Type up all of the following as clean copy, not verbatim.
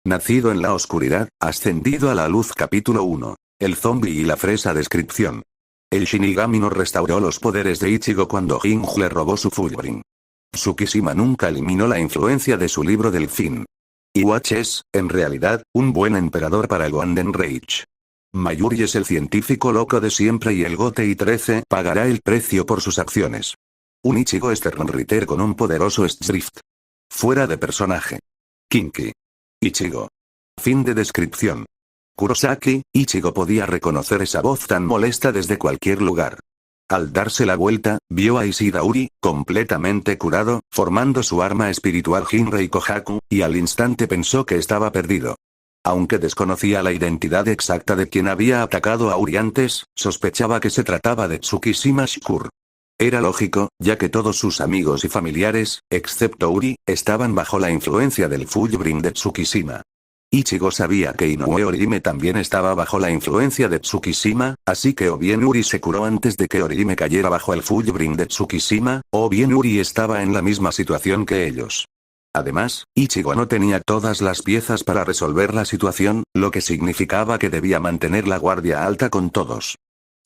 Nacido en la oscuridad, ascendido a la luz. Capítulo 1. El zombi y la fresa. Descripción. El Shinigami no restauró los poderes de Ichigo cuando Jinju le robó su Fullbring. Tsukishima nunca eliminó la influencia de su libro del fin. Iwatch es, en realidad, un buen emperador para el Golden Reich. Mayuri es el científico loco de siempre y el Gotei 13 pagará el precio por sus acciones. Un Ichigo Sternritter con un poderoso Drift. Fuera de personaje. Kinky. Ichigo. Fin de descripción. Kurosaki, Ichigo podía reconocer esa voz tan molesta desde cualquier lugar. Al darse la vuelta, vio a Ishida Uri, completamente curado, formando su arma espiritual Jinrei Kohaku, y al instante pensó que estaba perdido. Aunque desconocía la identidad exacta de quien había atacado a Uri antes, sospechaba que se trataba de Tsukishima Shikur. Era lógico, ya que todos sus amigos y familiares, excepto Uri, estaban bajo la influencia del Fullbring de Tsukishima. Ichigo sabía que Inoue Orihime también estaba bajo la influencia de Tsukishima, así que o bien Uri se curó antes de que Orihime cayera bajo el Fullbring de Tsukishima, o bien Uri estaba en la misma situación que ellos. Además, Ichigo no tenía todas las piezas para resolver la situación, lo que significaba que debía mantener la guardia alta con todos.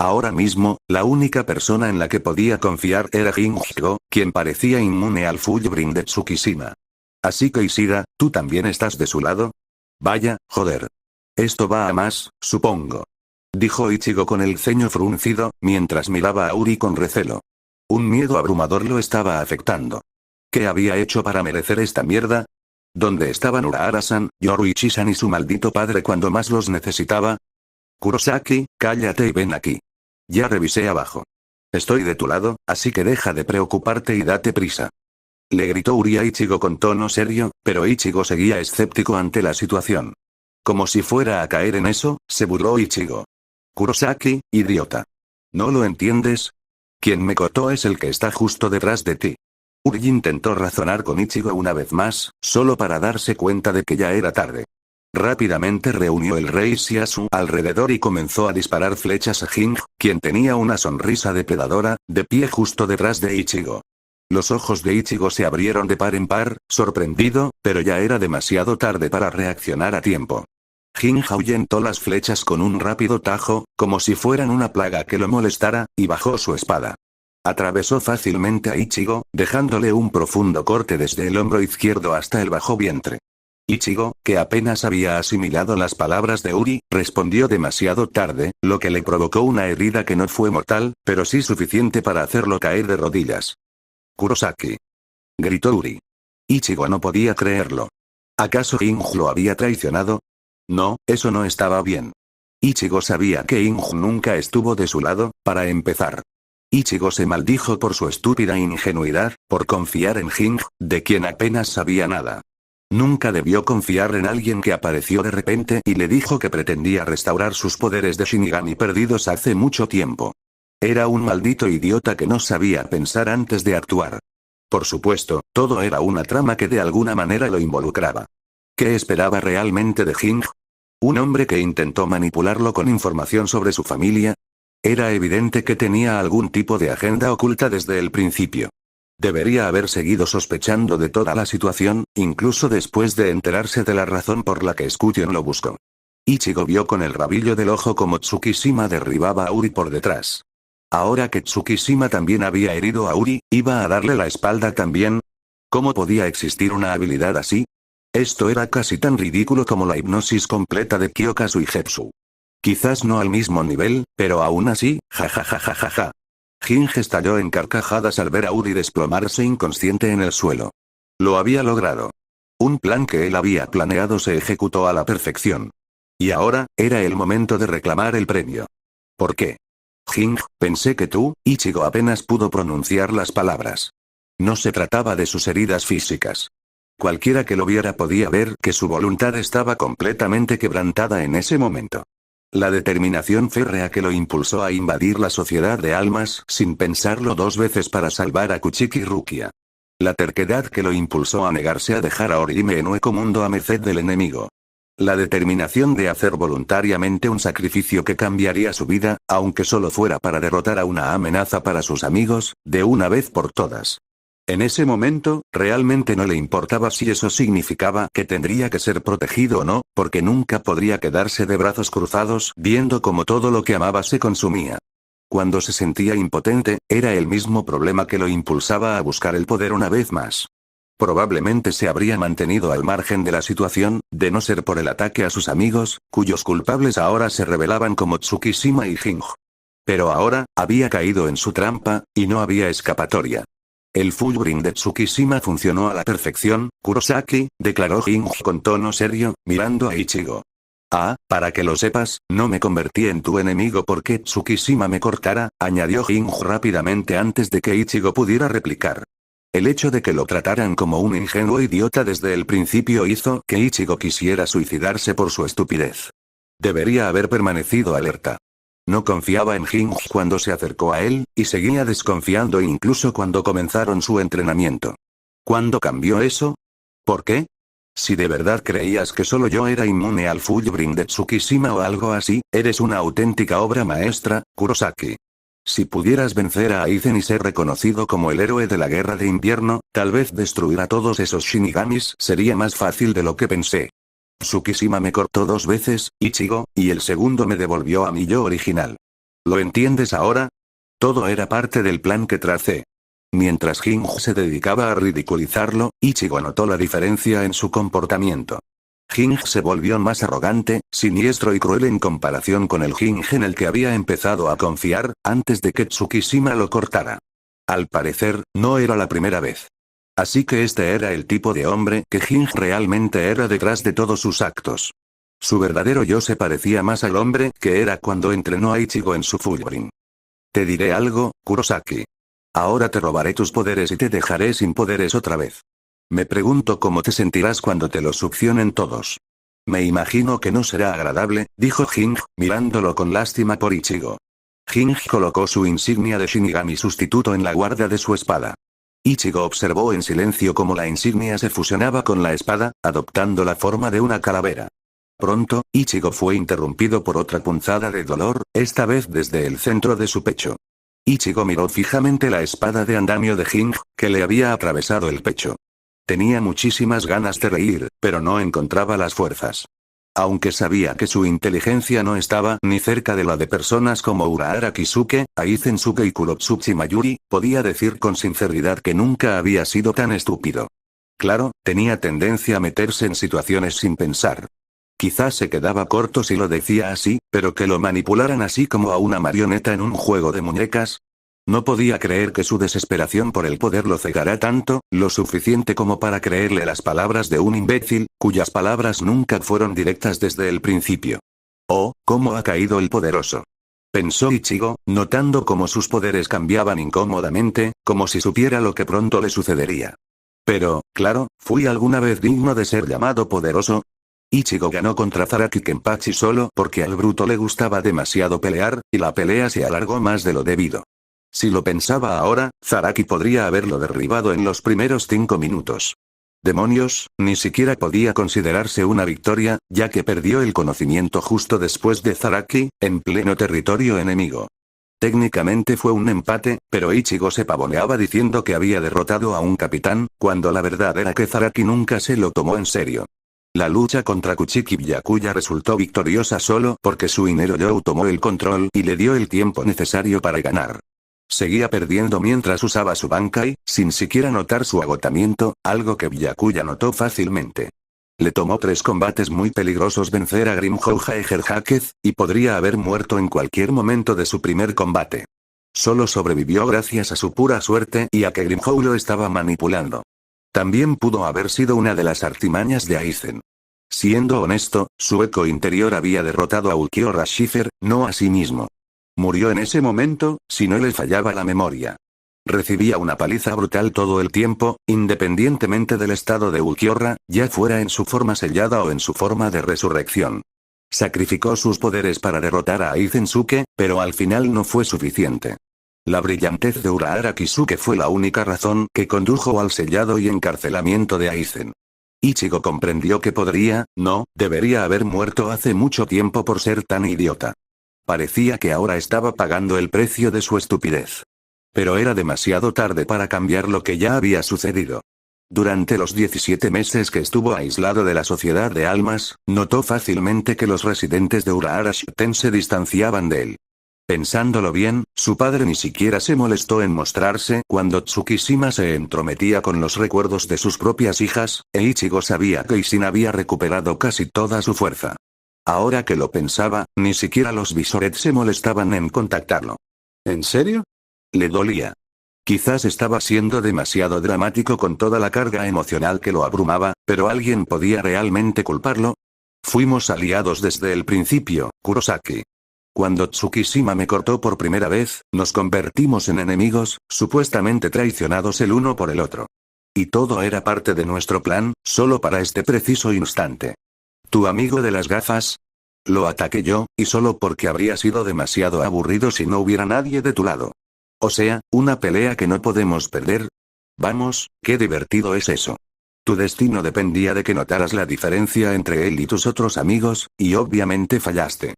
Ahora mismo, la única persona en la que podía confiar era Jinjo, quien parecía inmune al Fullbring de Tsukishima. Así que Ishida, ¿tú también estás de su lado? Vaya, joder. Esto va a más, supongo. Dijo Ichigo con el ceño fruncido, mientras miraba a Uri con recelo. Un miedo abrumador lo estaba afectando. ¿Qué había hecho para merecer esta mierda? ¿Dónde estaban Urahara-san, Yoruichi-san y su maldito padre cuando más los necesitaba? Kurosaki, cállate y ven aquí. Ya revisé abajo. Estoy de tu lado, así que deja de preocuparte y date prisa. Le gritó Uri a Ichigo con tono serio, pero Ichigo seguía escéptico ante la situación. Como si fuera a caer en eso, se burló Ichigo. Kurosaki, idiota. ¿No lo entiendes? Quien me cortó es el que está justo detrás de ti. Uri intentó razonar con Ichigo una vez más, solo para darse cuenta de que ya era tarde. Rápidamente reunió el rey Shiasu alrededor y comenzó a disparar flechas a Jinjo, quien tenía una sonrisa depredadora, de pie justo detrás de Ichigo. Los ojos de Ichigo se abrieron de par en par, sorprendido, pero ya era demasiado tarde para reaccionar a tiempo. Jinjo ahuyentó las flechas con un rápido tajo, como si fueran una plaga que lo molestara, y bajó su espada. Atravesó fácilmente a Ichigo, dejándole un profundo corte desde el hombro izquierdo hasta el bajo vientre. Ichigo, que apenas había asimilado las palabras de Uri, respondió demasiado tarde, lo que le provocó una herida que no fue mortal, pero sí suficiente para hacerlo caer de rodillas. Kurosaki. Gritó Uri. Ichigo no podía creerlo. ¿Acaso Jinju lo había traicionado? No, eso no estaba bien. Ichigo sabía que Jinju nunca estuvo de su lado, para empezar. Ichigo se maldijo por su estúpida ingenuidad, por confiar en Jinju, de quien apenas sabía nada. Nunca debió confiar en alguien que apareció de repente y le dijo que pretendía restaurar sus poderes de Shinigami perdidos hace mucho tiempo. Era un maldito idiota que no sabía pensar antes de actuar. Por supuesto, todo era una trama que de alguna manera lo involucraba. ¿Qué esperaba realmente de Jinju? ¿Un hombre que intentó manipularlo con información sobre su familia? Era evidente que tenía algún tipo de agenda oculta desde el principio. Debería haber seguido sospechando de toda la situación, incluso después de enterarse de la razón por la que Scution lo buscó. Ichigo vio con el rabillo del ojo como Tsukishima derribaba a Uri por detrás. Ahora que Tsukishima también había herido a Uri, ¿iba a darle la espalda también? ¿Cómo podía existir una habilidad así? Esto era casi tan ridículo como la hipnosis completa de Kyokazu y Hepsu. Quizás no al mismo nivel, pero aún así, jajajajajaja. Jinjo estalló en carcajadas al ver a Uri desplomarse inconsciente en el suelo. Lo había logrado. Un plan que él había planeado se ejecutó a la perfección. Y ahora, era el momento de reclamar el premio. ¿Por qué? Jinjo, pensé que tú, Ichigo apenas pudo pronunciar las palabras. No se trataba de sus heridas físicas. Cualquiera que lo viera podía ver que su voluntad estaba completamente quebrantada en ese momento. La determinación férrea que lo impulsó a invadir la sociedad de almas sin pensarlo dos veces para salvar a Kuchiki Rukia. La terquedad que lo impulsó a negarse a dejar a Orihime en Hueco Mundo a merced del enemigo. La determinación de hacer voluntariamente un sacrificio que cambiaría su vida, aunque solo fuera para derrotar a una amenaza para sus amigos, de una vez por todas. En ese momento, realmente no le importaba si eso significaba que tendría que ser protegido o no, porque nunca podría quedarse de brazos cruzados viendo cómo todo lo que amaba se consumía. Cuando se sentía impotente, era el mismo problema que lo impulsaba a buscar el poder una vez más. Probablemente se habría mantenido al margen de la situación, de no ser por el ataque a sus amigos, cuyos culpables ahora se revelaban como Tsukishima y Ging. Pero ahora, había caído en su trampa, y no había escapatoria. El Fullbring de Tsukishima funcionó a la perfección, Kurosaki, declaró Ging con tono serio, mirando a Ichigo. Ah, para que lo sepas, no me convertí en tu enemigo porque Tsukishima me cortara, añadió Ging rápidamente antes de que Ichigo pudiera replicar. El hecho de que lo trataran como un ingenuo idiota desde el principio hizo que Ichigo quisiera suicidarse por su estupidez. Debería haber permanecido alerta. No confiaba en Ging cuando se acercó a él, y seguía desconfiando incluso cuando comenzaron su entrenamiento. ¿Cuándo cambió eso? ¿Por qué? Si de verdad creías que solo yo era inmune al Fullbring de Tsukishima o algo así, eres una auténtica obra maestra, Kurosaki. Si pudieras vencer a Aizen y ser reconocido como el héroe de la guerra de invierno, tal vez destruir a todos esos Shinigamis sería más fácil de lo que pensé. Tsukishima me cortó 2 veces, Ichigo, y el segundo me devolvió a mi yo original. ¿Lo entiendes ahora? Todo era parte del plan que tracé. Mientras Ging se dedicaba a ridiculizarlo, Ichigo notó la diferencia en su comportamiento. Ging se volvió más arrogante, siniestro y cruel en comparación con el Ging en el que había empezado a confiar, antes de que Tsukishima lo cortara. Al parecer, no era la primera vez. Así que este era el tipo de hombre que Ging realmente era detrás de todos sus actos. Su verdadero yo se parecía más al hombre que era cuando entrenó a Ichigo en su Fullbring. Te diré algo, Kurosaki. Ahora te robaré tus poderes y te dejaré sin poderes otra vez. Me pregunto cómo te sentirás cuando te los succionen todos. Me imagino que no será agradable, dijo Ging, mirándolo con lástima por Ichigo. Ging colocó su insignia de Shinigami sustituto en la guarda de su espada. Ichigo observó en silencio cómo la insignia se fusionaba con la espada, adoptando la forma de una calavera. Pronto, Ichigo fue interrumpido por otra punzada de dolor, esta vez desde el centro de su pecho. Ichigo miró fijamente la espada de andamio de Ging, que le había atravesado el pecho. Tenía muchísimas ganas de reír, pero no encontraba las fuerzas. Aunque sabía que su inteligencia no estaba ni cerca de la de personas como Urahara Kisuke, Aizen Suke y Kurotsuchi Mayuri, podía decir con sinceridad que nunca había sido tan estúpido. Claro, tenía tendencia a meterse en situaciones sin pensar. Quizás se quedaba corto si lo decía así, pero que lo manipularan así como a una marioneta en un juego de muñecas. No podía creer que su desesperación por el poder lo cegara tanto, lo suficiente como para creerle las palabras de un imbécil, cuyas palabras nunca fueron directas desde el principio. Oh, cómo ha caído el poderoso. Pensó Ichigo, notando cómo sus poderes cambiaban incómodamente, como si supiera lo que pronto le sucedería. Pero, claro, ¿fui alguna vez digno de ser llamado poderoso? Ichigo ganó contra Zaraki Kenpachi solo porque al bruto le gustaba demasiado pelear, y la pelea se alargó más de lo debido. Si lo pensaba ahora, Zaraki podría haberlo derribado en los primeros 5 minutos. Demonios, ni siquiera podía considerarse una victoria, ya que perdió el conocimiento justo después de Zaraki, en pleno territorio enemigo. Técnicamente fue un empate, pero Ichigo se pavoneaba diciendo que había derrotado a un capitán, cuando la verdad era que Zaraki nunca se lo tomó en serio. La lucha contra Kuchiki Byakuya resultó victoriosa solo porque su Inero Yo tomó el control y le dio el tiempo necesario para ganar. Seguía perdiendo mientras usaba su Bankai, sin siquiera notar su agotamiento, algo que Byakuya notó fácilmente. Le tomó 3 combates muy peligrosos vencer a Grimhouja Egerhakez, y podría haber muerto en cualquier momento de su primer combate. Solo sobrevivió gracias a su pura suerte y a que Grimhou lo estaba manipulando. También pudo haber sido una de las artimañas de Aizen. Siendo honesto, su eco interior había derrotado a Ulquiorra Schiffer, no a sí mismo. Murió en ese momento, si no le fallaba la memoria. Recibía una paliza brutal todo el tiempo, independientemente del estado de Ulquiorra, ya fuera en su forma sellada o en su forma de resurrección. Sacrificó sus poderes para derrotar a Aizen Suke, pero al final no fue suficiente. La brillantez de Urahara Kisuke fue la única razón que condujo al sellado y encarcelamiento de Aizen. Ichigo comprendió que debería haber muerto hace mucho tiempo por ser tan idiota. Parecía que ahora estaba pagando el precio de su estupidez. Pero era demasiado tarde para cambiar lo que ya había sucedido. Durante los 17 meses que estuvo aislado de la sociedad de almas, notó fácilmente que los residentes de Urahara Shuten se distanciaban de él. Pensándolo bien, su padre ni siquiera se molestó en mostrarse cuando Tsukishima se entrometía con los recuerdos de sus propias hijas, e Ichigo sabía que Isin había recuperado casi toda su fuerza. Ahora que lo pensaba, ni siquiera los Visoret se molestaban en contactarlo. ¿En serio? Le dolía. Quizás estaba siendo demasiado dramático con toda la carga emocional que lo abrumaba, pero ¿alguien podía realmente culparlo? Fuimos aliados desde el principio, Kurosaki. Cuando Tsukishima me cortó por primera vez, nos convertimos en enemigos, supuestamente traicionados el uno por el otro. Y todo era parte de nuestro plan, solo para este preciso instante. ¿Tu amigo de las gafas? Lo ataqué yo, y solo porque habría sido demasiado aburrido si no hubiera nadie de tu lado. O sea, una pelea que no podemos perder. Vamos, qué divertido es eso. Tu destino dependía de que notaras la diferencia entre él y tus otros amigos, y obviamente fallaste.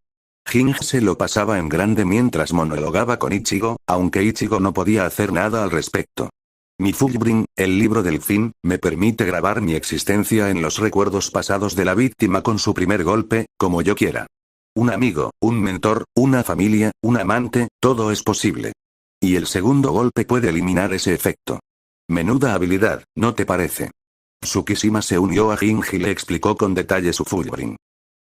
Ging se lo pasaba en grande mientras monologaba con Ichigo, aunque Ichigo no podía hacer nada al respecto. Mi Fullbring, el libro del fin, me permite grabar mi existencia en los recuerdos pasados de la víctima con su primer golpe, como yo quiera. Un amigo, un mentor, una familia, un amante, todo es posible. Y el segundo golpe puede eliminar ese efecto. Menuda habilidad, ¿no te parece? Tsukishima se unió a Ging y le explicó con detalle su Fullbring.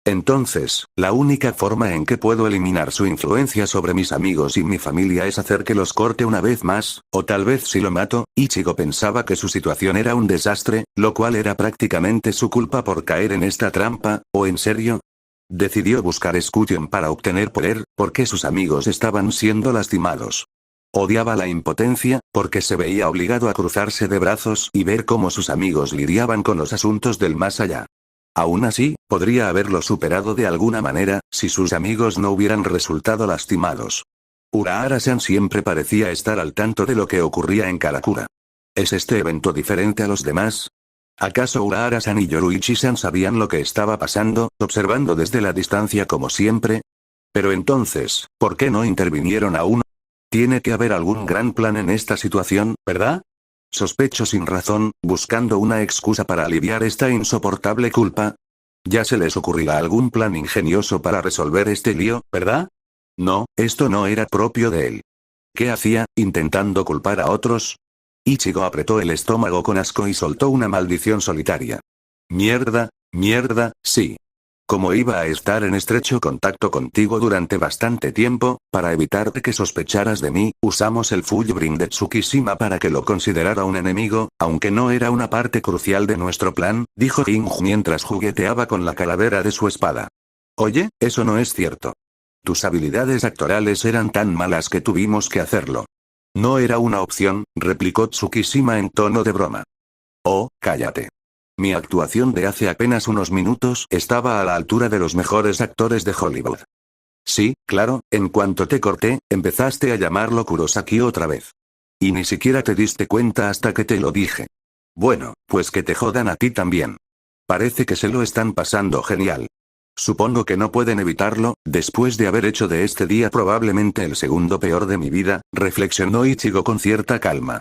Entonces, la única forma en que puedo eliminar su influencia sobre mis amigos y mi familia es hacer que los corte una vez más, o tal vez si lo mato. Ichigo pensaba que su situación era un desastre, lo cual era prácticamente su culpa por caer en esta trampa, ¿o en serio? Decidió buscar escuchen para obtener poder, porque sus amigos estaban siendo lastimados. Odiaba la impotencia, porque se veía obligado a cruzarse de brazos y ver cómo sus amigos lidiaban con los asuntos del más allá. Aún así, podría haberlo superado de alguna manera, si sus amigos no hubieran resultado lastimados. Urahara-san siempre parecía estar al tanto de lo que ocurría en Karakura. ¿Es este evento diferente a los demás? ¿Acaso Urahara-san y Yoruichi-san sabían lo que estaba pasando, observando desde la distancia como siempre? Pero entonces, ¿por qué no intervinieron aún? Tiene que haber algún gran plan en esta situación, ¿verdad? Sospecho sin razón, buscando una excusa para aliviar esta insoportable culpa. Ya se les ocurrirá algún plan ingenioso para resolver este lío, ¿verdad? No, esto no era propio de él. ¿Qué hacía, intentando culpar a otros? Ichigo apretó el estómago con asco y soltó una maldición solitaria. Mierda, sí. Como iba a estar en estrecho contacto contigo durante bastante tiempo, para evitar que sospecharas de mí, usamos el Fullbring de Tsukishima para que lo considerara un enemigo, aunque no era una parte crucial de nuestro plan, dijo Jinju mientras jugueteaba con la calavera de su espada. Oye, eso no es cierto. Tus habilidades actorales eran tan malas que tuvimos que hacerlo. No era una opción, replicó Tsukishima en tono de broma. Oh, cállate. Mi actuación de hace apenas unos minutos estaba a la altura de los mejores actores de Hollywood. Sí, claro, en cuanto te corté, empezaste a llamarlo Kurosaki otra vez. Y ni siquiera te diste cuenta hasta que te lo dije. Bueno, pues que te jodan a ti también. Parece que se lo están pasando genial. Supongo que no pueden evitarlo, después de haber hecho de este día probablemente el segundo peor de mi vida, reflexionó Ichigo con cierta calma.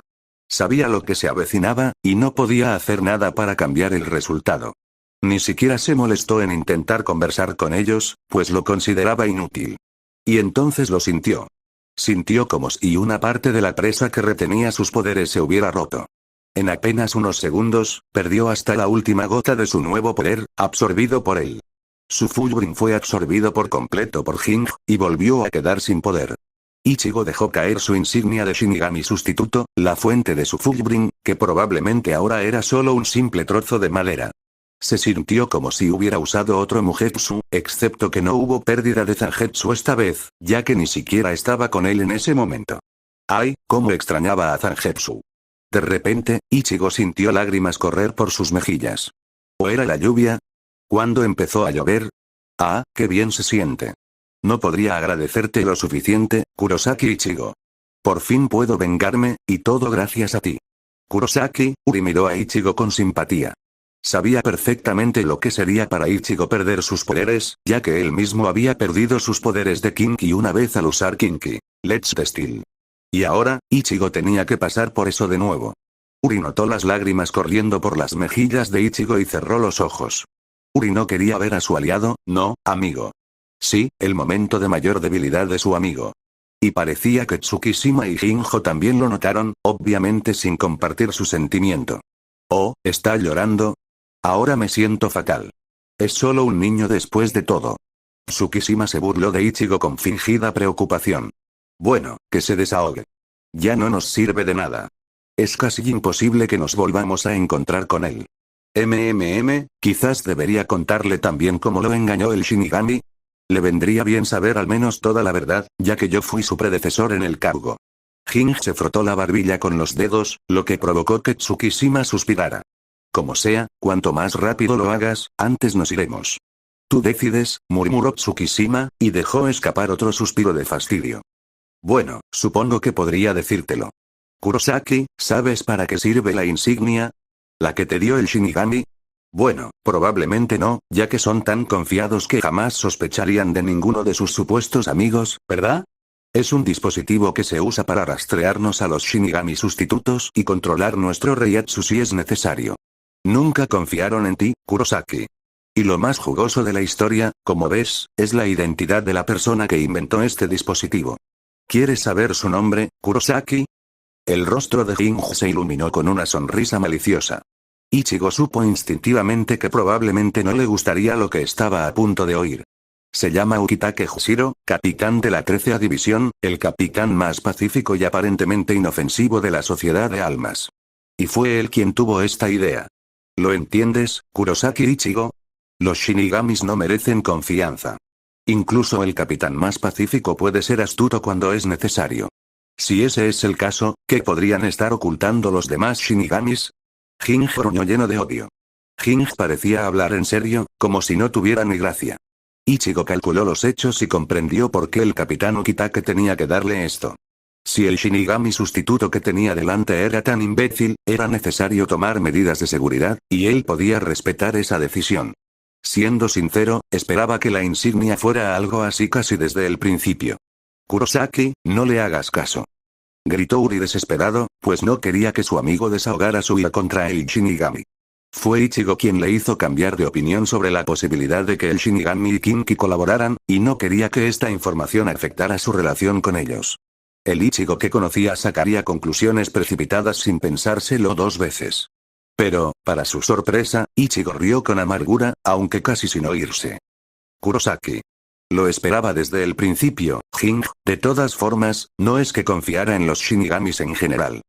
Sabía lo que se avecinaba, y no podía hacer nada para cambiar el resultado. Ni siquiera se molestó en intentar conversar con ellos, pues lo consideraba inútil. Y entonces lo sintió. Sintió como si una parte de la presa que retenía sus poderes se hubiera roto. En apenas unos segundos, perdió hasta la última gota de su nuevo poder, absorbido por él. Su Fullbring fue absorbido por completo por Ging, y volvió a quedar sin poder. Ichigo dejó caer su insignia de Shinigami sustituto, la fuente de su Fullbring, que probablemente ahora era solo un simple trozo de madera. Se sintió como si hubiera usado otro Mugetsu, excepto que no hubo pérdida de Zangetsu esta vez, ya que ni siquiera estaba con él en ese momento. ¡Ay, cómo extrañaba a Zangetsu! De repente, Ichigo sintió lágrimas correr por sus mejillas. ¿O era la lluvia? ¿Cuándo empezó a llover? ¡Ah, qué bien se siente! No podría agradecerte lo suficiente, Kurosaki Ichigo. Por fin puedo vengarme, y todo gracias a ti. Kurosaki, Uri miró a Ichigo con simpatía. Sabía perfectamente lo que sería para Ichigo perder sus poderes, ya que él mismo había perdido sus poderes de Kinki una vez al usar Kinki. Let's Steel. Y ahora, Ichigo tenía que pasar por eso de nuevo. Uri notó las lágrimas corriendo por las mejillas de Ichigo y cerró los ojos. Uri no quería ver a su aliado, no, amigo. Sí, el momento de mayor debilidad de su amigo. Y parecía que Tsukishima y Jinjo también lo notaron, obviamente sin compartir su sentimiento. Oh, ¿está llorando? Ahora me siento fatal. Es solo un niño después de todo. Tsukishima se burló de Ichigo con fingida preocupación. Bueno, que se desahogue. Ya no nos sirve de nada. Es casi imposible que nos volvamos a encontrar con él. Quizás debería contarle también cómo lo engañó el Shinigami. Le vendría bien saber al menos toda la verdad, ya que yo fui su predecesor en el cargo. Jin se frotó la barbilla con los dedos, lo que provocó que Tsukishima suspirara. Como sea, cuanto más rápido lo hagas, antes nos iremos. Tú decides, murmuró Tsukishima, y dejó escapar otro suspiro de fastidio. Bueno, supongo que podría decírtelo. Kurosaki, ¿sabes para qué sirve la insignia? ¿La que te dio el Shinigami? Bueno, probablemente no, ya que son tan confiados que jamás sospecharían de ninguno de sus supuestos amigos, ¿verdad? Es un dispositivo que se usa para rastrearnos a los Shinigami sustitutos y controlar nuestro Reiatsu si es necesario. Nunca confiaron en ti, Kurosaki. Y lo más jugoso de la historia, como ves, es la identidad de la persona que inventó este dispositivo. ¿Quieres saber su nombre, Kurosaki? El rostro de Jinju se iluminó con una sonrisa maliciosa. Ichigo supo instintivamente que probablemente no le gustaría lo que estaba a punto de oír. Se llama Ukitake Jushiro, capitán de la 13ª división, el capitán más pacífico y aparentemente inofensivo de la sociedad de almas. Y fue él quien tuvo esta idea. ¿Lo entiendes, Kurosaki Ichigo? Los Shinigamis no merecen confianza. Incluso el capitán más pacífico puede ser astuto cuando es necesario. Si ese es el caso, ¿qué podrían estar ocultando los demás Shinigamis? Jin gruñó lleno de odio. Jin parecía hablar en serio, como si no tuviera ni gracia. Ichigo calculó los hechos y comprendió por qué el capitán Ukitake tenía que darle esto. Si el Shinigami sustituto que tenía delante era tan imbécil, era necesario tomar medidas de seguridad, y él podía respetar esa decisión. Siendo sincero, esperaba que la insignia fuera algo así casi desde el principio. Kurosaki, no le hagas caso. Gritó Uri desesperado, pues no quería que su amigo desahogara su ira contra el Shinigami. Fue Ichigo quien le hizo cambiar de opinión sobre la posibilidad de que el Shinigami y Kinki colaboraran, y no quería que esta información afectara su relación con ellos. El Ichigo que conocía sacaría conclusiones precipitadas sin pensárselo dos veces. Pero, para su sorpresa, Ichigo rió con amargura, aunque casi sin oírse. Kurosaki. Lo esperaba desde el principio, Jin. De todas formas, no es que confiara en los Shinigamis en general.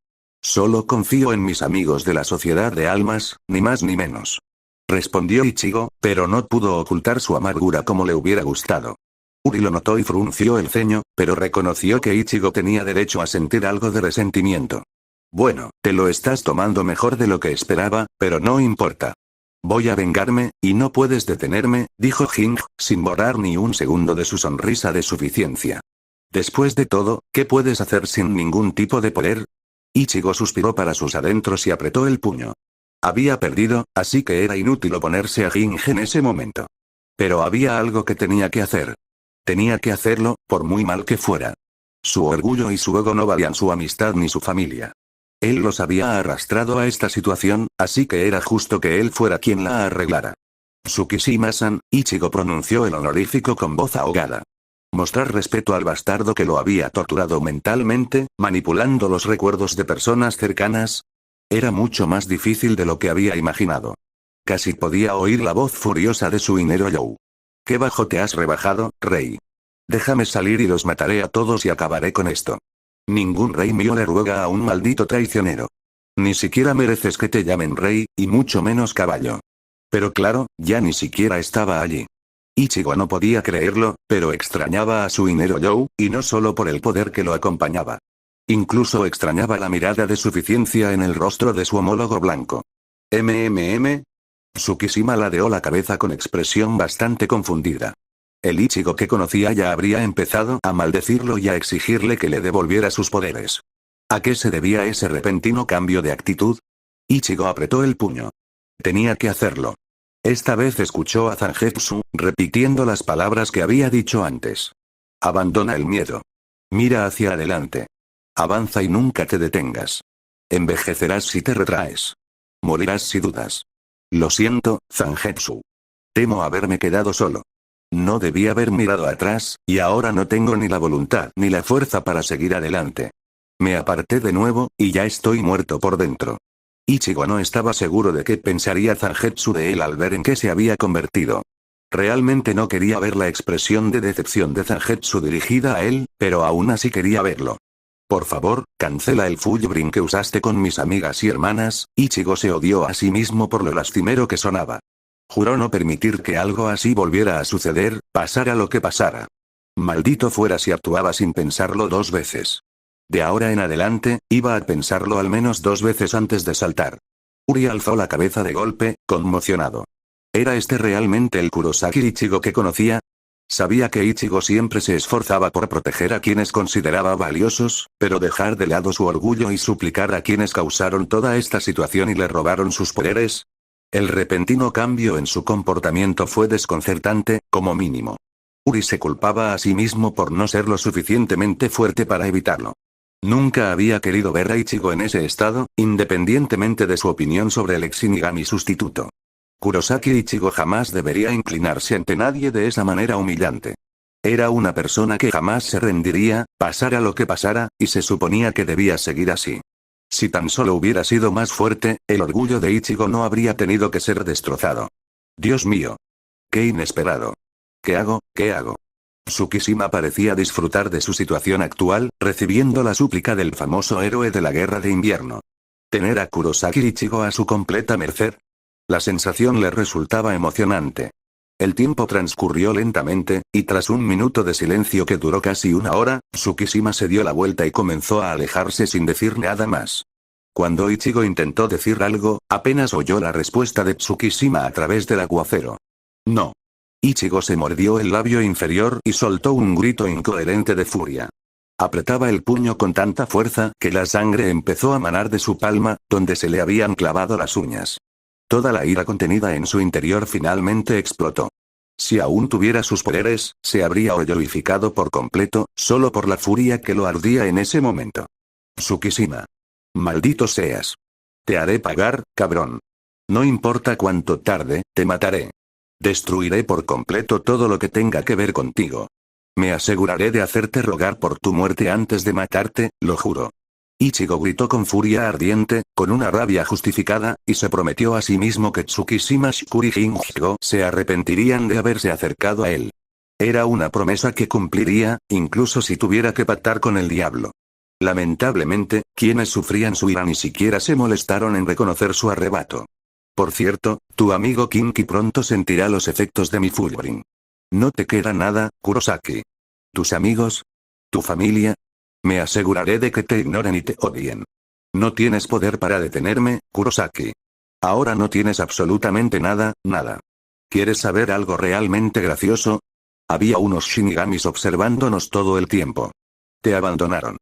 Solo confío en mis amigos de la sociedad de almas, ni más ni menos. Respondió Ichigo, pero no pudo ocultar su amargura como le hubiera gustado. Uri lo notó y frunció el ceño, pero reconoció que Ichigo tenía derecho a sentir algo de resentimiento. Bueno, te lo estás tomando mejor de lo que esperaba, pero no importa. Voy a vengarme, y no puedes detenerme, dijo Jin, sin borrar ni un segundo de su sonrisa de suficiencia. Después de todo, ¿qué puedes hacer sin ningún tipo de poder? Ichigo suspiró para sus adentros y apretó el puño. Había perdido, así que era inútil oponerse a Jin en ese momento. Pero había algo que tenía que hacer. Tenía que hacerlo, por muy mal que fuera. Su orgullo y su ego no valían su amistad ni su familia. Él los había arrastrado a esta situación, así que era justo que él fuera quien la arreglara. Tsukishima-san, Ichigo pronunció el honorífico con voz ahogada. Mostrar respeto al bastardo que lo había torturado mentalmente, manipulando los recuerdos de personas cercanas. Era mucho más difícil de lo que había imaginado. Casi podía oír la voz furiosa de su Inero You. ¿Qué bajo te has rebajado, rey? Déjame salir y los mataré a todos y acabaré con esto. Ningún rey mío le ruega a un maldito traicionero. Ni siquiera mereces que te llamen rey, y mucho menos caballo. Pero claro, ya ni siquiera estaba allí. Ichigo no podía creerlo, pero extrañaba a su Inero You, y no solo por el poder que lo acompañaba. Incluso extrañaba la mirada de suficiencia en el rostro de su homólogo blanco. Tsukishima ladeó la cabeza con expresión bastante confundida. El Ichigo que conocía ya habría empezado a maldecirlo y a exigirle que le devolviera sus poderes. ¿A qué se debía ese repentino cambio de actitud? Ichigo apretó el puño. Tenía que hacerlo. Esta vez escuchó a Zangetsu, repitiendo las palabras que había dicho antes. Abandona el miedo. Mira hacia adelante. Avanza y nunca te detengas. Envejecerás si te retraes. Morirás si dudas. Lo siento, Zangetsu. Temo haberme quedado solo. No debí haber mirado atrás, y ahora no tengo ni la voluntad ni la fuerza para seguir adelante. Me aparté de nuevo, y ya estoy muerto por dentro. Ichigo no estaba seguro de qué pensaría Zangetsu de él al ver en qué se había convertido. Realmente no quería ver la expresión de decepción de Zangetsu dirigida a él, pero aún así quería verlo. Por favor, cancela el Fullbring que usaste con mis amigas y hermanas. Ichigo se odió a sí mismo por lo lastimero que sonaba. Juró no permitir que algo así volviera a suceder, pasara lo que pasara. Maldito fuera si actuaba sin pensarlo 2 veces. De ahora en adelante, iba a pensarlo al menos 2 veces antes de saltar. Uri alzó la cabeza de golpe, conmocionado. ¿Era este realmente el Kurosaki Ichigo que conocía? Sabía que Ichigo siempre se esforzaba por proteger a quienes consideraba valiosos, pero dejar de lado su orgullo y suplicar a quienes causaron toda esta situación y le robaron sus poderes. El repentino cambio en su comportamiento fue desconcertante, como mínimo. Uri se culpaba a sí mismo por no ser lo suficientemente fuerte para evitarlo. Nunca había querido ver a Ichigo en ese estado, independientemente de su opinión sobre el ex Shinigami sustituto. Kurosaki Ichigo jamás debería inclinarse ante nadie de esa manera humillante. Era una persona que jamás se rendiría, pasara lo que pasara, y se suponía que debía seguir así. Si tan solo hubiera sido más fuerte, el orgullo de Ichigo no habría tenido que ser destrozado. Dios mío. Qué inesperado. ¿Qué hago? ¿Qué hago? Tsukishima parecía disfrutar de su situación actual, recibiendo la súplica del famoso héroe de la guerra de invierno. Tener a Kurosaki Ichigo a su completa merced. La sensación le resultaba emocionante. El tiempo transcurrió lentamente, y tras un minuto de silencio que duró casi 1 hora, Tsukishima se dio la vuelta y comenzó a alejarse sin decir nada más. Cuando Ichigo intentó decir algo, apenas oyó la respuesta de Tsukishima a través del aguacero. No. Ichigo se mordió el labio inferior y soltó un grito incoherente de furia. Apretaba el puño con tanta fuerza que la sangre empezó a manar de su palma, donde se le habían clavado las uñas. Toda la ira contenida en su interior finalmente explotó. Si aún tuviera sus poderes, se habría hoyoificado por completo, solo por la furia que lo ardía en ese momento. Tsukishima. Maldito seas. Te haré pagar, cabrón. No importa cuánto tarde, te mataré. Destruiré por completo todo lo que tenga que ver contigo. Me aseguraré de hacerte rogar por tu muerte antes de matarte, lo juro. Ichigo gritó con furia ardiente, con una rabia justificada, y se prometió a sí mismo que Tsukishima Shikuri y Hinjo se arrepentirían de haberse acercado a él. Era una promesa que cumpliría, incluso si tuviera que pactar con el diablo. Lamentablemente, quienes sufrían su ira ni siquiera se molestaron en reconocer su arrebato. Por cierto, tu amigo Kinki pronto sentirá los efectos de mi Fullbring. No te queda nada, Kurosaki. ¿Tus amigos? ¿Tu familia? Me aseguraré de que te ignoren y te odien. No tienes poder para detenerme, Kurosaki. Ahora no tienes absolutamente nada, nada. ¿Quieres saber algo realmente gracioso? Había unos Shinigamis observándonos todo el tiempo. Te abandonaron.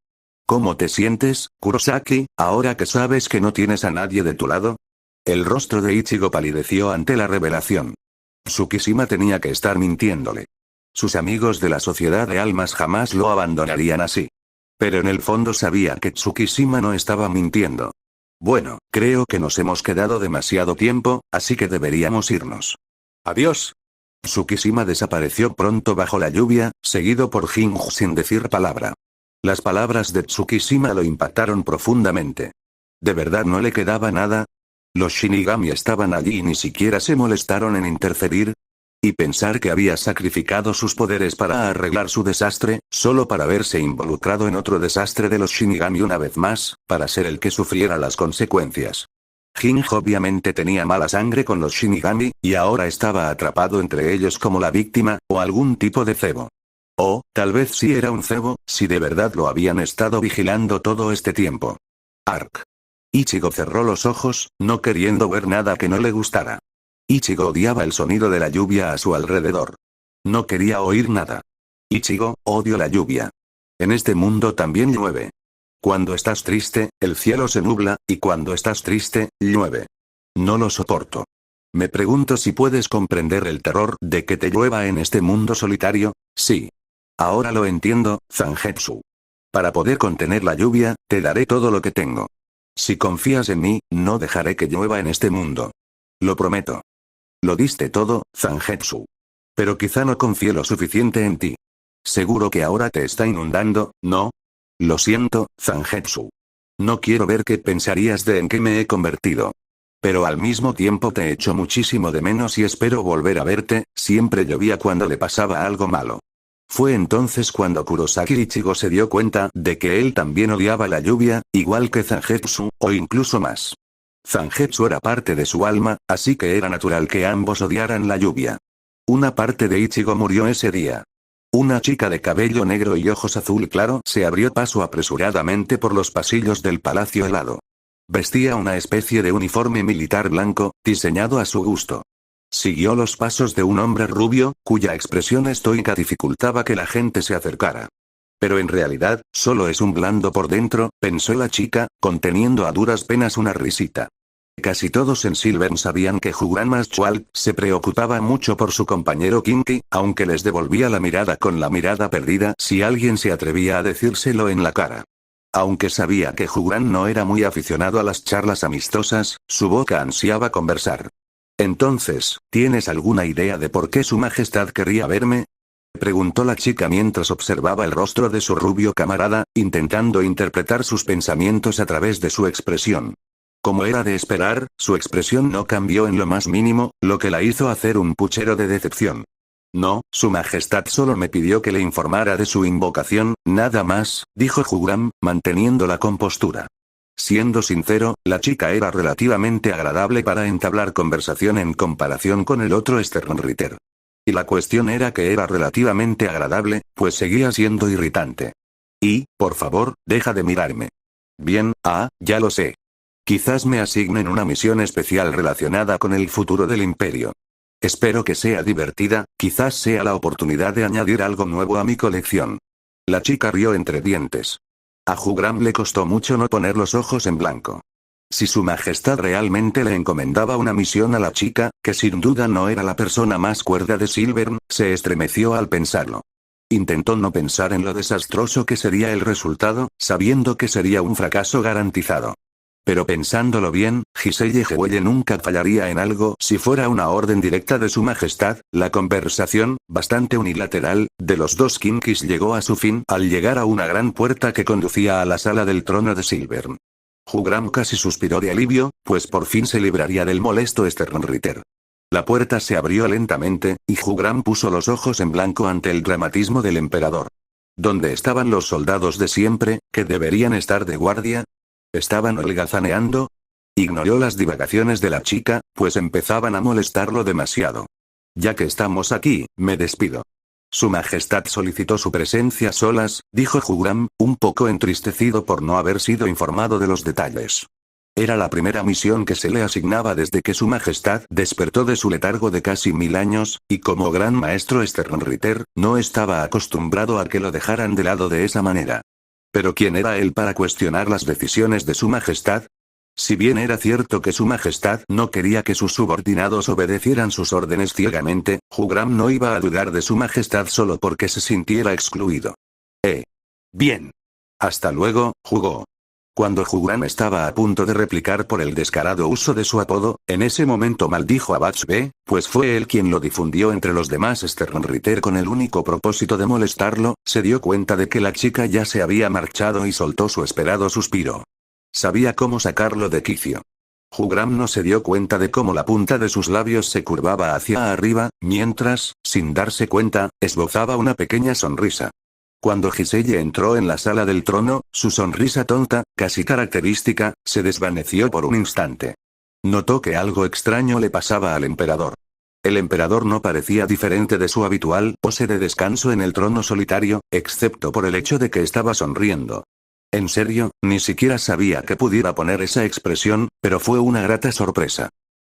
¿Cómo te sientes, Kurosaki, ahora que sabes que no tienes a nadie de tu lado? El rostro de Ichigo palideció ante la revelación. Tsukishima tenía que estar mintiéndole. Sus amigos de la Sociedad de Almas jamás lo abandonarían así. Pero en el fondo sabía que Tsukishima no estaba mintiendo. Bueno, creo que nos hemos quedado demasiado tiempo, así que deberíamos irnos. Adiós. Tsukishima desapareció pronto bajo la lluvia, seguido por Jinju sin decir palabra. Las palabras de Tsukishima lo impactaron profundamente. ¿De verdad no le quedaba nada? Los Shinigami estaban allí y ni siquiera se molestaron en interferir. Y pensar que había sacrificado sus poderes para arreglar su desastre, solo para verse involucrado en otro desastre de los Shinigami una vez más, para ser el que sufriera las consecuencias. Jinjo obviamente tenía mala sangre con los Shinigami, y ahora estaba atrapado entre ellos como la víctima, o algún tipo de cebo. O, tal vez sí era un cebo, si de verdad lo habían estado vigilando todo este tiempo. Ark. Ichigo cerró los ojos, no queriendo ver nada que no le gustara. Ichigo odiaba el sonido de la lluvia a su alrededor. No quería oír nada. Ichigo, odio la lluvia. En este mundo también llueve. Cuando estás triste, el cielo se nubla, y cuando estás triste, llueve. No lo soporto. Me pregunto si puedes comprender el terror de que te llueva en este mundo solitario. Sí. Ahora lo entiendo, Zangetsu. Para poder contener la lluvia, te daré todo lo que tengo. Si confías en mí, no dejaré que llueva en este mundo. Lo prometo. Lo diste todo, Zangetsu. Pero quizá no confíe lo suficiente en ti. Seguro que ahora te está inundando, ¿no? Lo siento, Zangetsu. No quiero ver qué pensarías de en qué me he convertido. Pero al mismo tiempo te echo muchísimo de menos y espero volver a verte. Siempre llovía cuando le pasaba algo malo. Fue entonces cuando Kurosaki Ichigo se dio cuenta de que él también odiaba la lluvia, igual que Zangetsu, o incluso más. Zangetsu era parte de su alma, así que era natural que ambos odiaran la lluvia. Una parte de Ichigo murió ese día. Una chica de cabello negro y ojos azul claro se abrió paso apresuradamente por los pasillos del palacio helado. Vestía una especie de uniforme militar blanco, diseñado a su gusto. Siguió los pasos de un hombre rubio, cuya expresión estoica dificultaba que la gente se acercara. Pero en realidad, solo es un blando por dentro, pensó la chica, conteniendo a duras penas una risita. Casi todos en Silvern sabían que Juran Maschwalk se preocupaba mucho por su compañero Kinky, aunque les devolvía la mirada con la mirada perdida si alguien se atrevía a decírselo en la cara. Aunque sabía que Juran no era muy aficionado a las charlas amistosas, su boca ansiaba conversar. Entonces, ¿tienes alguna idea de por qué su majestad querría verme? Preguntó la chica mientras observaba el rostro de su rubio camarada, intentando interpretar sus pensamientos a través de su expresión. Como era de esperar, su expresión no cambió en lo más mínimo, lo que la hizo hacer un puchero de decepción. No, su majestad solo me pidió que le informara de su invocación, nada más, dijo Juran, manteniendo la compostura. Siendo sincero, la chica era relativamente agradable para entablar conversación en comparación con el otro Sternritter. Y la cuestión era que era relativamente agradable, pues seguía siendo irritante. Y, por favor, deja de mirarme. Bien, ya lo sé. Quizás me asignen una misión especial relacionada con el futuro del imperio. Espero que sea divertida, quizás sea la oportunidad de añadir algo nuevo a mi colección. La chica rió entre dientes. A Jugram le costó mucho no poner los ojos en blanco. Si su majestad realmente le encomendaba una misión a la chica, que sin duda no era la persona más cuerda de Silvern, se estremeció al pensarlo. Intentó no pensar en lo desastroso que sería el resultado, sabiendo que sería un fracaso garantizado. Pero pensándolo bien, Giselle Jewelle nunca fallaría en algo si fuera una orden directa de su majestad. La conversación, bastante unilateral, de los dos Kinkys llegó a su fin al llegar a una gran puerta que conducía a la sala del trono de Silvern. Jugram casi suspiró de alivio, pues por fin se libraría del molesto Sternritter. La puerta se abrió lentamente, y Jugram puso los ojos en blanco ante el dramatismo del emperador. ¿Dónde estaban los soldados de siempre, que deberían estar de guardia? ¿Estaban holgazaneando? Ignoró las divagaciones de la chica, pues empezaban a molestarlo demasiado. Ya que estamos aquí, me despido. Su majestad solicitó su presencia a solas, dijo Jugram, un poco entristecido por no haber sido informado de los detalles. Era la primera misión que se le asignaba desde que su majestad despertó de su letargo de casi 1000 años, y como gran maestro Sternritter, no estaba acostumbrado a que lo dejaran de lado de esa manera. Pero ¿quién era él para cuestionar las decisiones de su majestad? Si bien era cierto que su majestad no quería que sus subordinados obedecieran sus órdenes ciegamente, Jugram no iba a dudar de su majestad solo porque se sintiera excluido. Bien. Hasta luego, Hugo. Cuando Jugram estaba a punto de replicar por el descarado uso de su apodo, en ese momento maldijo a Batch B, pues fue él quien lo difundió entre los demás Sternritter con el único propósito de molestarlo. Se dio cuenta de que la chica ya se había marchado y soltó su esperado suspiro. Sabía cómo sacarlo de quicio. Jugram no se dio cuenta de cómo la punta de sus labios se curvaba hacia arriba, mientras, sin darse cuenta, esbozaba una pequeña sonrisa. Cuando Giselle entró en la sala del trono, su sonrisa tonta, casi característica, se desvaneció por un instante. Notó que algo extraño le pasaba al emperador. El emperador no parecía diferente de su habitual pose de descanso en el trono solitario, excepto por el hecho de que estaba sonriendo. En serio, ni siquiera sabía que pudiera poner esa expresión, pero fue una grata sorpresa.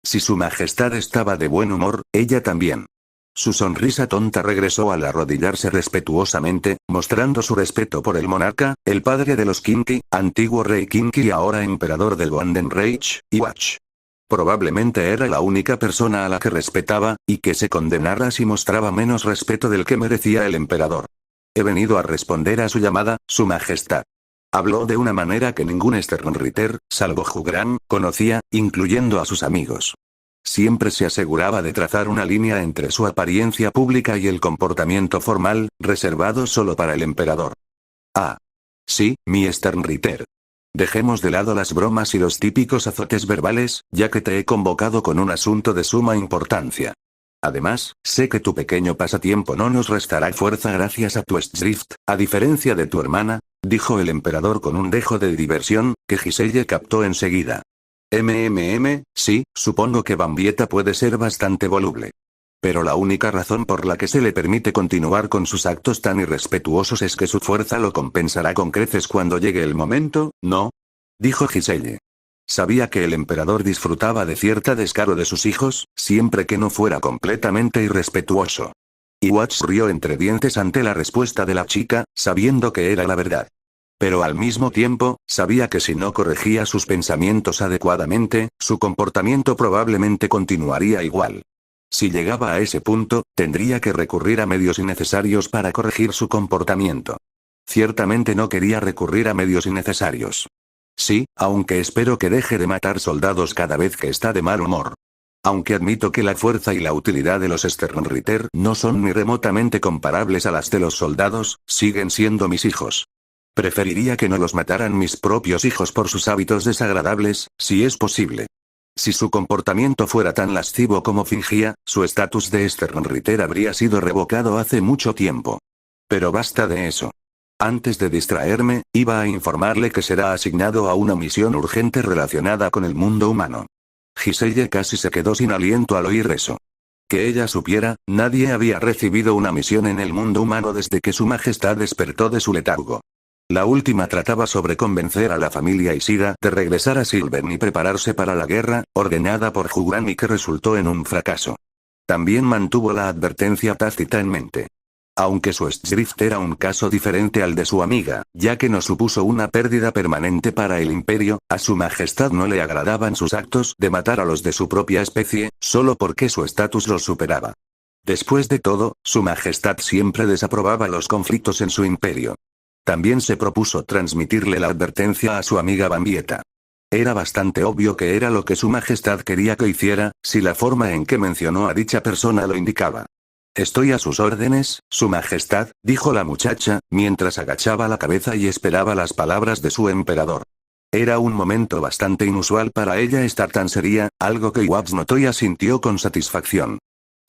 Si su majestad estaba de buen humor, ella también. Su sonrisa tonta regresó al arrodillarse respetuosamente, mostrando su respeto por el monarca, el padre de los Kinky, antiguo rey Kinky y ahora emperador del Golden Reich, y Watch. Probablemente era la única persona a la que respetaba, y que se condenara si mostraba menos respeto del que merecía el emperador. He venido a responder a su llamada, Su Majestad. Habló de una manera que ningún Sternritter, salvo Hugran, conocía, incluyendo a sus amigos. Siempre se aseguraba de trazar una línea entre su apariencia pública y el comportamiento formal, reservado solo para el emperador. Ah. Sí, mi Sternritter. Dejemos de lado las bromas y los típicos azotes verbales, ya que te he convocado con un asunto de suma importancia. Además, sé que tu pequeño pasatiempo no nos restará fuerza gracias a tu Drift, a diferencia de tu hermana, dijo el emperador con un dejo de diversión, que Giselle captó enseguida. Sí, supongo que Bambieta puede ser bastante voluble. Pero la única razón por la que se le permite continuar con sus actos tan irrespetuosos es que su fuerza lo compensará con creces cuando llegue el momento, ¿no? Dijo Giselle. Sabía que el emperador disfrutaba de cierta descaro de sus hijos, siempre que no fuera completamente irrespetuoso. Y Watts rió entre dientes ante la respuesta de la chica, sabiendo que era la verdad. Pero al mismo tiempo, sabía que si no corregía sus pensamientos adecuadamente, su comportamiento probablemente continuaría igual. Si llegaba a ese punto, tendría que recurrir a medios innecesarios para corregir su comportamiento. Ciertamente no quería recurrir a medios innecesarios. Sí, aunque espero que deje de matar soldados cada vez que está de mal humor. Aunque admito que la fuerza y la utilidad de los Sternritter no son ni remotamente comparables a las de los soldados, siguen siendo mis hijos. Preferiría que no los mataran mis propios hijos por sus hábitos desagradables, si es posible. Si su comportamiento fuera tan lascivo como fingía, su estatus de Sternritter habría sido revocado hace mucho tiempo. Pero basta de eso. Antes de distraerme, iba a informarle que será asignado a una misión urgente relacionada con el mundo humano. Giselle casi se quedó sin aliento al oír eso. Que ella supiera, nadie había recibido una misión en el mundo humano desde que su majestad despertó de su letargo. La última trataba sobre convencer a la familia Isida de regresar a Silvern y prepararse para la guerra, ordenada por Hugran y que resultó en un fracaso. También mantuvo la advertencia tácita en mente. Aunque su Drift era un caso diferente al de su amiga, ya que no supuso una pérdida permanente para el imperio, a su majestad no le agradaban sus actos de matar a los de su propia especie, solo porque su estatus los superaba. Después de todo, su majestad siempre desaprobaba los conflictos en su imperio. También se propuso transmitirle la advertencia a su amiga Bambieta. Era bastante obvio que era lo que su majestad quería que hiciera, si la forma en que mencionó a dicha persona lo indicaba. Estoy a sus órdenes, su majestad, dijo la muchacha, mientras agachaba la cabeza y esperaba las palabras de su emperador. Era un momento bastante inusual para ella estar tan seria, algo que Watts notó y asintió con satisfacción.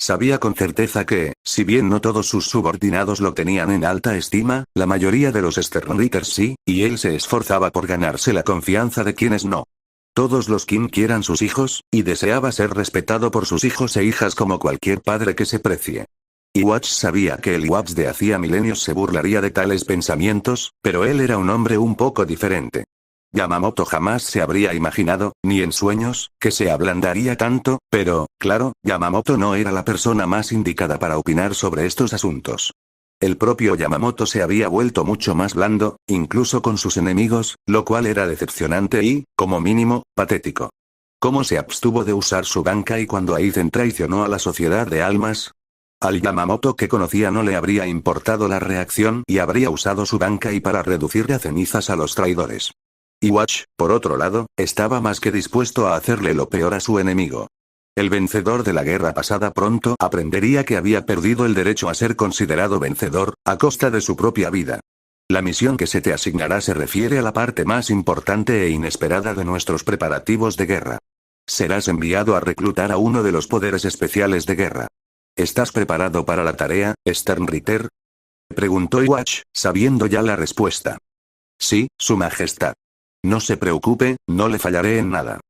Sabía con certeza que, si bien no todos sus subordinados lo tenían en alta estima, la mayoría de los Sternritters sí, y él se esforzaba por ganarse la confianza de quienes no. Todos los King quieran sus hijos, y deseaba ser respetado por sus hijos e hijas como cualquier padre que se precie. Y Watts sabía que el Watts de hacía milenios se burlaría de tales pensamientos, pero él era un hombre un poco diferente. Yamamoto jamás se habría imaginado, ni en sueños, que se ablandaría tanto, pero, claro, Yamamoto no era la persona más indicada para opinar sobre estos asuntos. El propio Yamamoto se había vuelto mucho más blando, incluso con sus enemigos, lo cual era decepcionante y, como mínimo, patético. ¿Cómo se abstuvo de usar su Bankai cuando Aizen traicionó a la sociedad de almas? Al Yamamoto que conocía no le habría importado la reacción y habría usado su Bankai para reducir a cenizas a los traidores. Y Watch, por otro lado, estaba más que dispuesto a hacerle lo peor a su enemigo. El vencedor de la guerra pasada pronto aprendería que había perdido el derecho a ser considerado vencedor, a costa de su propia vida. La misión que se te asignará se refiere a la parte más importante e inesperada de nuestros preparativos de guerra. Serás enviado a reclutar a uno de los poderes especiales de guerra. ¿Estás preparado para la tarea, Sternritter? Preguntó Watch, sabiendo ya la respuesta. Sí, su majestad. No se preocupe, no le fallaré en nada.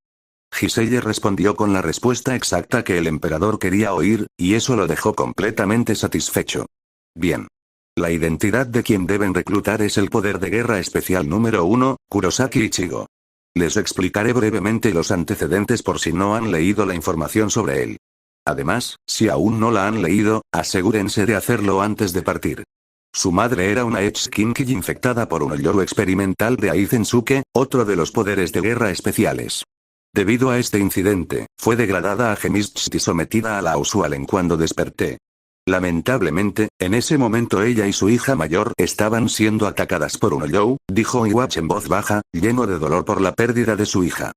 Giselle respondió con la respuesta exacta que el emperador quería oír, y eso lo dejó completamente satisfecho. Bien. La identidad de quien deben reclutar es el poder de guerra especial número 1, Kurosaki Ichigo. Les explicaré brevemente los antecedentes por si no han leído la información sobre él. Además, si aún no la han leído, asegúrense de hacerlo antes de partir. Su madre era una ex-Kinki infectada por un hoyo experimental de Aizensuke, otro de los poderes de guerra especiales. Debido a este incidente, fue degradada a Gemisht y sometida a la Usualen cuando desperté. Lamentablemente, en ese momento ella y su hija mayor estaban siendo atacadas por un Ollou, dijo Iwatch en voz baja, lleno de dolor por la pérdida de su hija.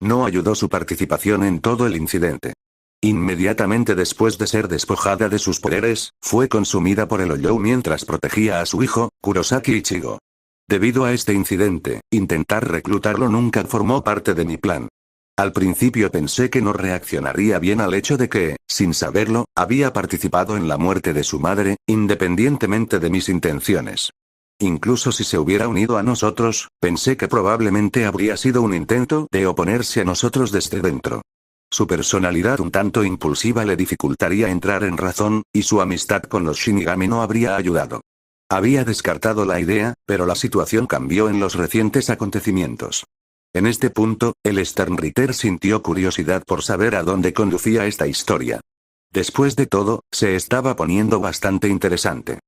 No ayudó su participación en todo el incidente. Inmediatamente después de ser despojada de sus poderes, fue consumida por el Ollou mientras protegía a su hijo, Kurosaki Ichigo. Debido a este incidente, intentar reclutarlo nunca formó parte de mi plan. Al principio pensé que no reaccionaría bien al hecho de que, sin saberlo, había participado en la muerte de su madre, independientemente de mis intenciones. Incluso si se hubiera unido a nosotros, pensé que probablemente habría sido un intento de oponerse a nosotros desde dentro. Su personalidad un tanto impulsiva le dificultaría entrar en razón, y su amistad con los Shinigami no habría ayudado. Había descartado la idea, pero la situación cambió en los recientes acontecimientos. En este punto, el Sternritter sintió curiosidad por saber a dónde conducía esta historia. Después de todo, se estaba poniendo bastante interesante.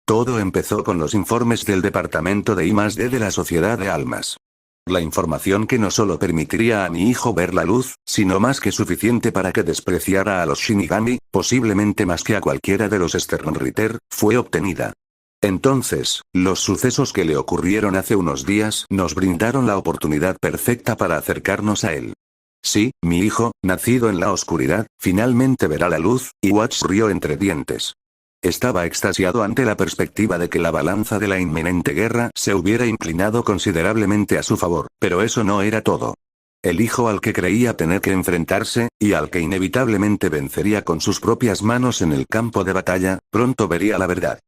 Todo empezó con los informes del departamento de I+D de la Sociedad de Almas. La información que no solo permitiría a mi hijo ver la luz, sino más que suficiente para que despreciara a los Shinigami, posiblemente más que a cualquiera de los Sternritter, fue obtenida. Entonces, los sucesos que le ocurrieron hace unos días nos brindaron la oportunidad perfecta para acercarnos a él. Sí, mi hijo, nacido en la oscuridad, finalmente verá la luz, y Watch rió entre dientes. Estaba extasiado ante la perspectiva de que la balanza de la inminente guerra se hubiera inclinado considerablemente a su favor, pero eso no era todo. El hijo al que creía tener que enfrentarse, y al que inevitablemente vencería con sus propias manos en el campo de batalla, pronto vería la verdad.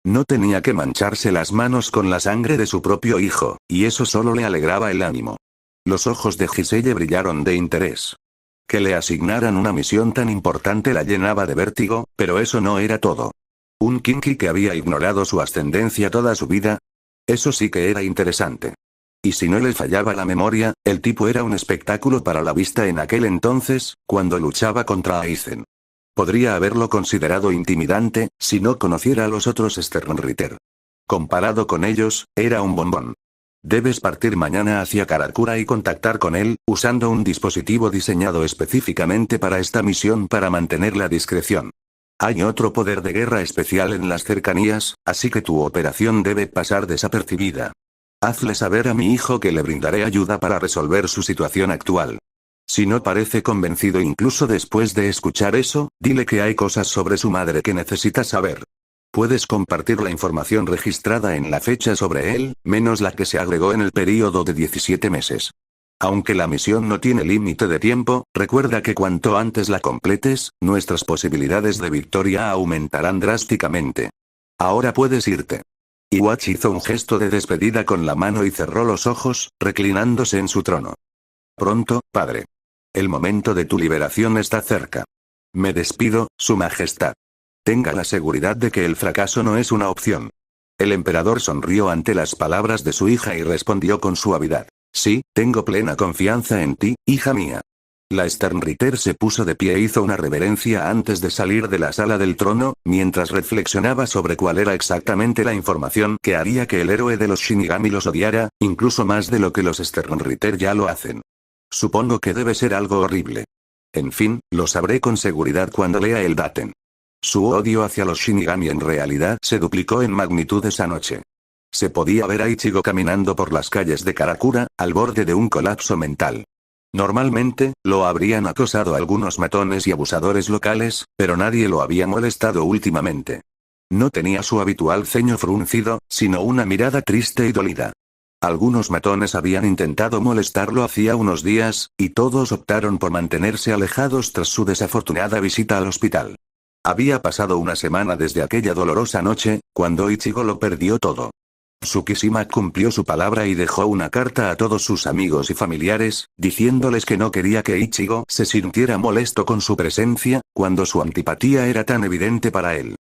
No tenía que mancharse las manos con la sangre de su propio hijo, y eso solo le alegraba el ánimo. Los ojos de Giselle brillaron de interés. Que le asignaran una misión tan importante la llenaba de vértigo, pero eso no era todo. Un Kinky que había ignorado su ascendencia toda su vida. Eso sí que era interesante. Y si no le fallaba la memoria, el tipo era un espectáculo para la vista en aquel entonces, cuando luchaba contra Aizen. Podría haberlo considerado intimidante, si no conociera a los otros Sternritter. Comparado con ellos, era un bombón. Debes partir mañana hacia Karakura y contactar con él, usando un dispositivo diseñado específicamente para esta misión para mantener la discreción. Hay otro poder de guerra especial en las cercanías, así que tu operación debe pasar desapercibida. Hazle saber a mi hijo que le brindaré ayuda para resolver su situación actual. Si no parece convencido incluso después de escuchar eso, dile que hay cosas sobre su madre que necesita saber. Puedes compartir la información registrada en la fecha sobre él, menos la que se agregó en el período de 17 meses. Aunque la misión no tiene límite de tiempo, recuerda que cuanto antes la completes, nuestras posibilidades de victoria aumentarán drásticamente. Ahora puedes irte. Iwatch hizo un gesto de despedida con la mano y cerró los ojos, reclinándose en su trono. Pronto, padre. El momento de tu liberación está cerca. Me despido, Su Majestad. Tenga la seguridad de que el fracaso no es una opción. El emperador sonrió ante las palabras de su hija y respondió con suavidad. Sí, tengo plena confianza en ti, hija mía. La Sternritter se puso de pie e hizo una reverencia antes de salir de la sala del trono, mientras reflexionaba sobre cuál era exactamente la información que haría que el héroe de los Shinigami los odiara, incluso más de lo que los Sternritter ya lo hacen. Supongo que debe ser algo horrible. En fin, lo sabré con seguridad cuando lea el Daten. Su odio hacia los Shinigami en realidad se duplicó en magnitud esa noche. Se podía ver a Ichigo caminando por las calles de Karakura, al borde de un colapso mental. Normalmente, lo habrían acosado algunos matones y abusadores locales, pero nadie lo había molestado últimamente. No tenía su habitual ceño fruncido, sino una mirada triste y dolida. Algunos matones habían intentado molestarlo hacía unos días, y todos optaron por mantenerse alejados tras su desafortunada visita al hospital. Había pasado una semana desde aquella dolorosa noche, cuando Ichigo lo perdió todo. Tsukishima cumplió su palabra y dejó una carta a todos sus amigos y familiares, diciéndoles que no quería que Ichigo se sintiera molesto con su presencia, cuando su antipatía era tan evidente para él.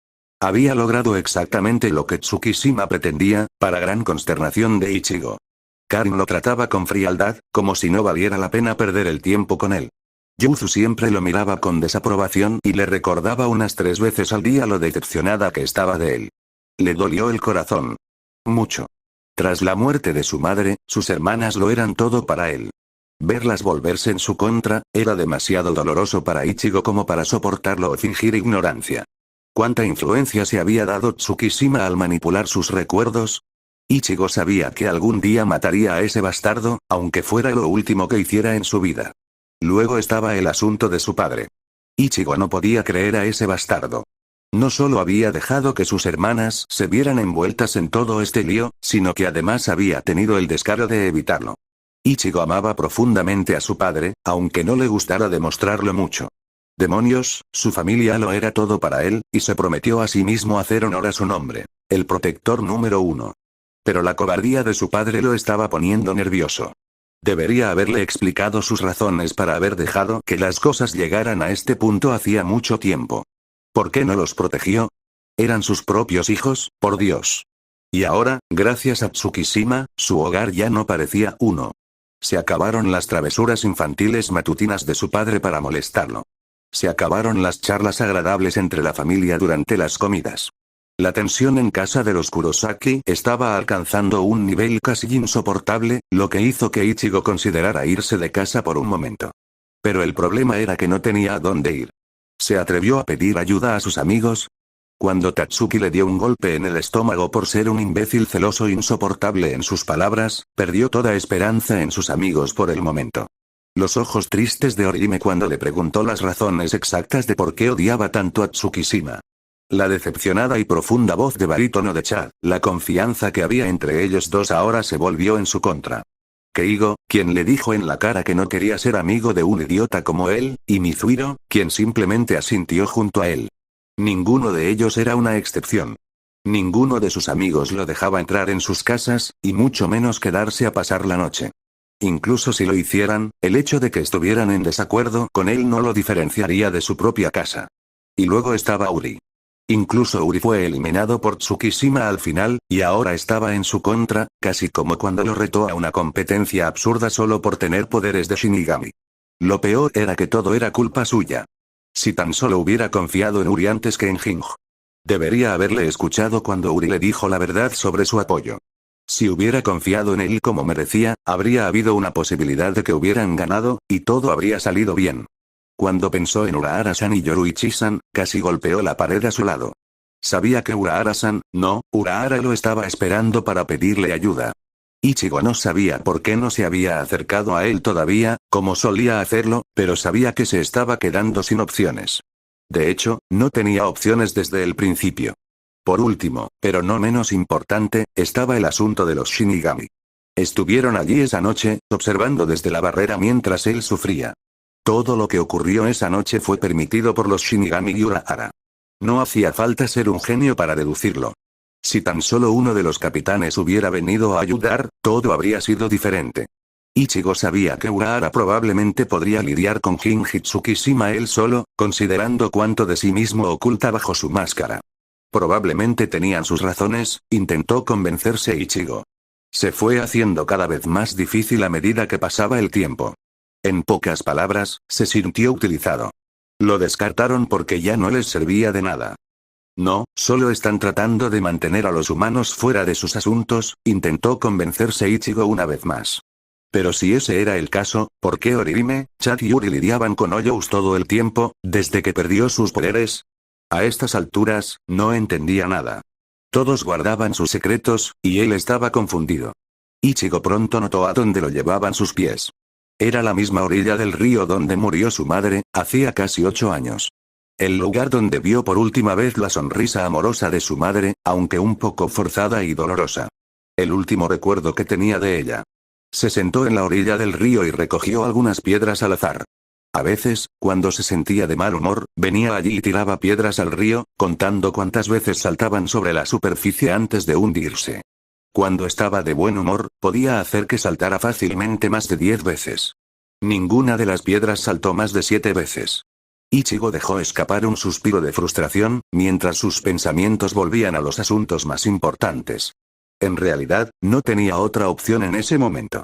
Había logrado exactamente lo que Tsukishima pretendía, para gran consternación de Ichigo. Karin lo trataba con frialdad, como si no valiera la pena perder el tiempo con él. Yuzu siempre lo miraba con desaprobación y le recordaba unas 3 veces al día lo decepcionada que estaba de él. Le dolió el corazón. Mucho. Tras la muerte de su madre, sus hermanas lo eran todo para él. Verlas volverse en su contra, era demasiado doloroso para Ichigo como para soportarlo o fingir ignorancia. ¿Cuánta influencia se había dado Tsukishima al manipular sus recuerdos? Ichigo sabía que algún día mataría a ese bastardo, aunque fuera lo último que hiciera en su vida. Luego estaba el asunto de su padre. Ichigo no podía creer a ese bastardo. No solo había dejado que sus hermanas se vieran envueltas en todo este lío, sino que además había tenido el descaro de evitarlo. Ichigo amaba profundamente a su padre, aunque no le gustara demostrarlo mucho. Demonios, su familia lo era todo para él, y se prometió a sí mismo hacer honor a su nombre, el protector número 1. Pero la cobardía de su padre lo estaba poniendo nervioso. Debería haberle explicado sus razones para haber dejado que las cosas llegaran a este punto hacía mucho tiempo. ¿Por qué no los protegió? Eran sus propios hijos, por Dios. Y ahora, gracias a Tsukishima, su hogar ya no parecía uno. Se acabaron las travesuras infantiles matutinas de su padre para molestarlo. Se acabaron las charlas agradables entre la familia durante las comidas. La tensión en casa de los Kurosaki estaba alcanzando un nivel casi insoportable, lo que hizo que Ichigo considerara irse de casa por un momento. Pero el problema era que no tenía a dónde ir. ¿Se atrevió a pedir ayuda a sus amigos? Cuando Tatsuki le dio un golpe en el estómago por ser un imbécil celoso insoportable en sus palabras, perdió toda esperanza en sus amigos por el momento. Los ojos tristes de Orihime cuando le preguntó las razones exactas de por qué odiaba tanto a Tsukishima. La decepcionada y profunda voz de barítono de Chad, la confianza que había entre ellos dos ahora se volvió en su contra. Keigo, quien le dijo en la cara que no quería ser amigo de un idiota como él, y Mizuhiro, quien simplemente asintió junto a él. Ninguno de ellos era una excepción. Ninguno de sus amigos lo dejaba entrar en sus casas, y mucho menos quedarse a pasar la noche. Incluso si lo hicieran, el hecho de que estuvieran en desacuerdo con él no lo diferenciaría de su propia casa. Y luego estaba Uri. Incluso Uri fue eliminado por Tsukishima al final, y ahora estaba en su contra, casi como cuando lo retó a una competencia absurda solo por tener poderes de Shinigami. Lo peor era que todo era culpa suya. Si tan solo hubiera confiado en Uri antes que en Jinj. Debería haberle escuchado cuando Uri le dijo la verdad sobre su apoyo. Si hubiera confiado en él como merecía, habría habido una posibilidad de que hubieran ganado, y todo habría salido bien. Cuando pensó en Urahara-san y Yoruichi-san, casi golpeó la pared a su lado. Sabía que Urahara-san, no, Urahara lo estaba esperando para pedirle ayuda. Ichigo no sabía por qué no se había acercado a él todavía, como solía hacerlo, pero sabía que se estaba quedando sin opciones. De hecho, no tenía opciones desde el principio. Por último, pero no menos importante, estaba el asunto de los Shinigami. Estuvieron allí esa noche, observando desde la barrera mientras él sufría. Todo lo que ocurrió esa noche fue permitido por los Shinigami y Urahara. No hacía falta ser un genio para deducirlo. Si tan solo uno de los capitanes hubiera venido a ayudar, todo habría sido diferente. Ichigo sabía que Urahara probablemente podría lidiar con Jinji Tsukishima él solo, considerando cuánto de sí mismo oculta bajo su máscara. Probablemente tenían sus razones, intentó convencerse Ichigo. Se fue haciendo cada vez más difícil a medida que pasaba el tiempo. En pocas palabras, se sintió utilizado. Lo descartaron porque ya no les servía de nada. No, solo están tratando de mantener a los humanos fuera de sus asuntos, intentó convencerse Ichigo una vez más. Pero si ese era el caso, ¿por qué Orihime, Chad y Uri lidiaban con Hoyos todo el tiempo, desde que perdió sus poderes? A estas alturas, no entendía nada. Todos guardaban sus secretos, y él estaba confundido. Ichigo pronto notó a dónde lo llevaban sus pies. Era la misma orilla del río donde murió su madre, hacía casi 8 años. El lugar donde vio por última vez la sonrisa amorosa de su madre, aunque un poco forzada y dolorosa. El último recuerdo que tenía de ella. Se sentó en la orilla del río y recogió algunas piedras al azar. A veces, cuando se sentía de mal humor, venía allí y tiraba piedras al río, contando cuántas veces saltaban sobre la superficie antes de hundirse. Cuando estaba de buen humor, podía hacer que saltara fácilmente más de 10 veces. Ninguna de las piedras saltó más de 7 veces. Ichigo dejó escapar un suspiro de frustración, mientras sus pensamientos volvían a los asuntos más importantes. En realidad, no tenía otra opción en ese momento.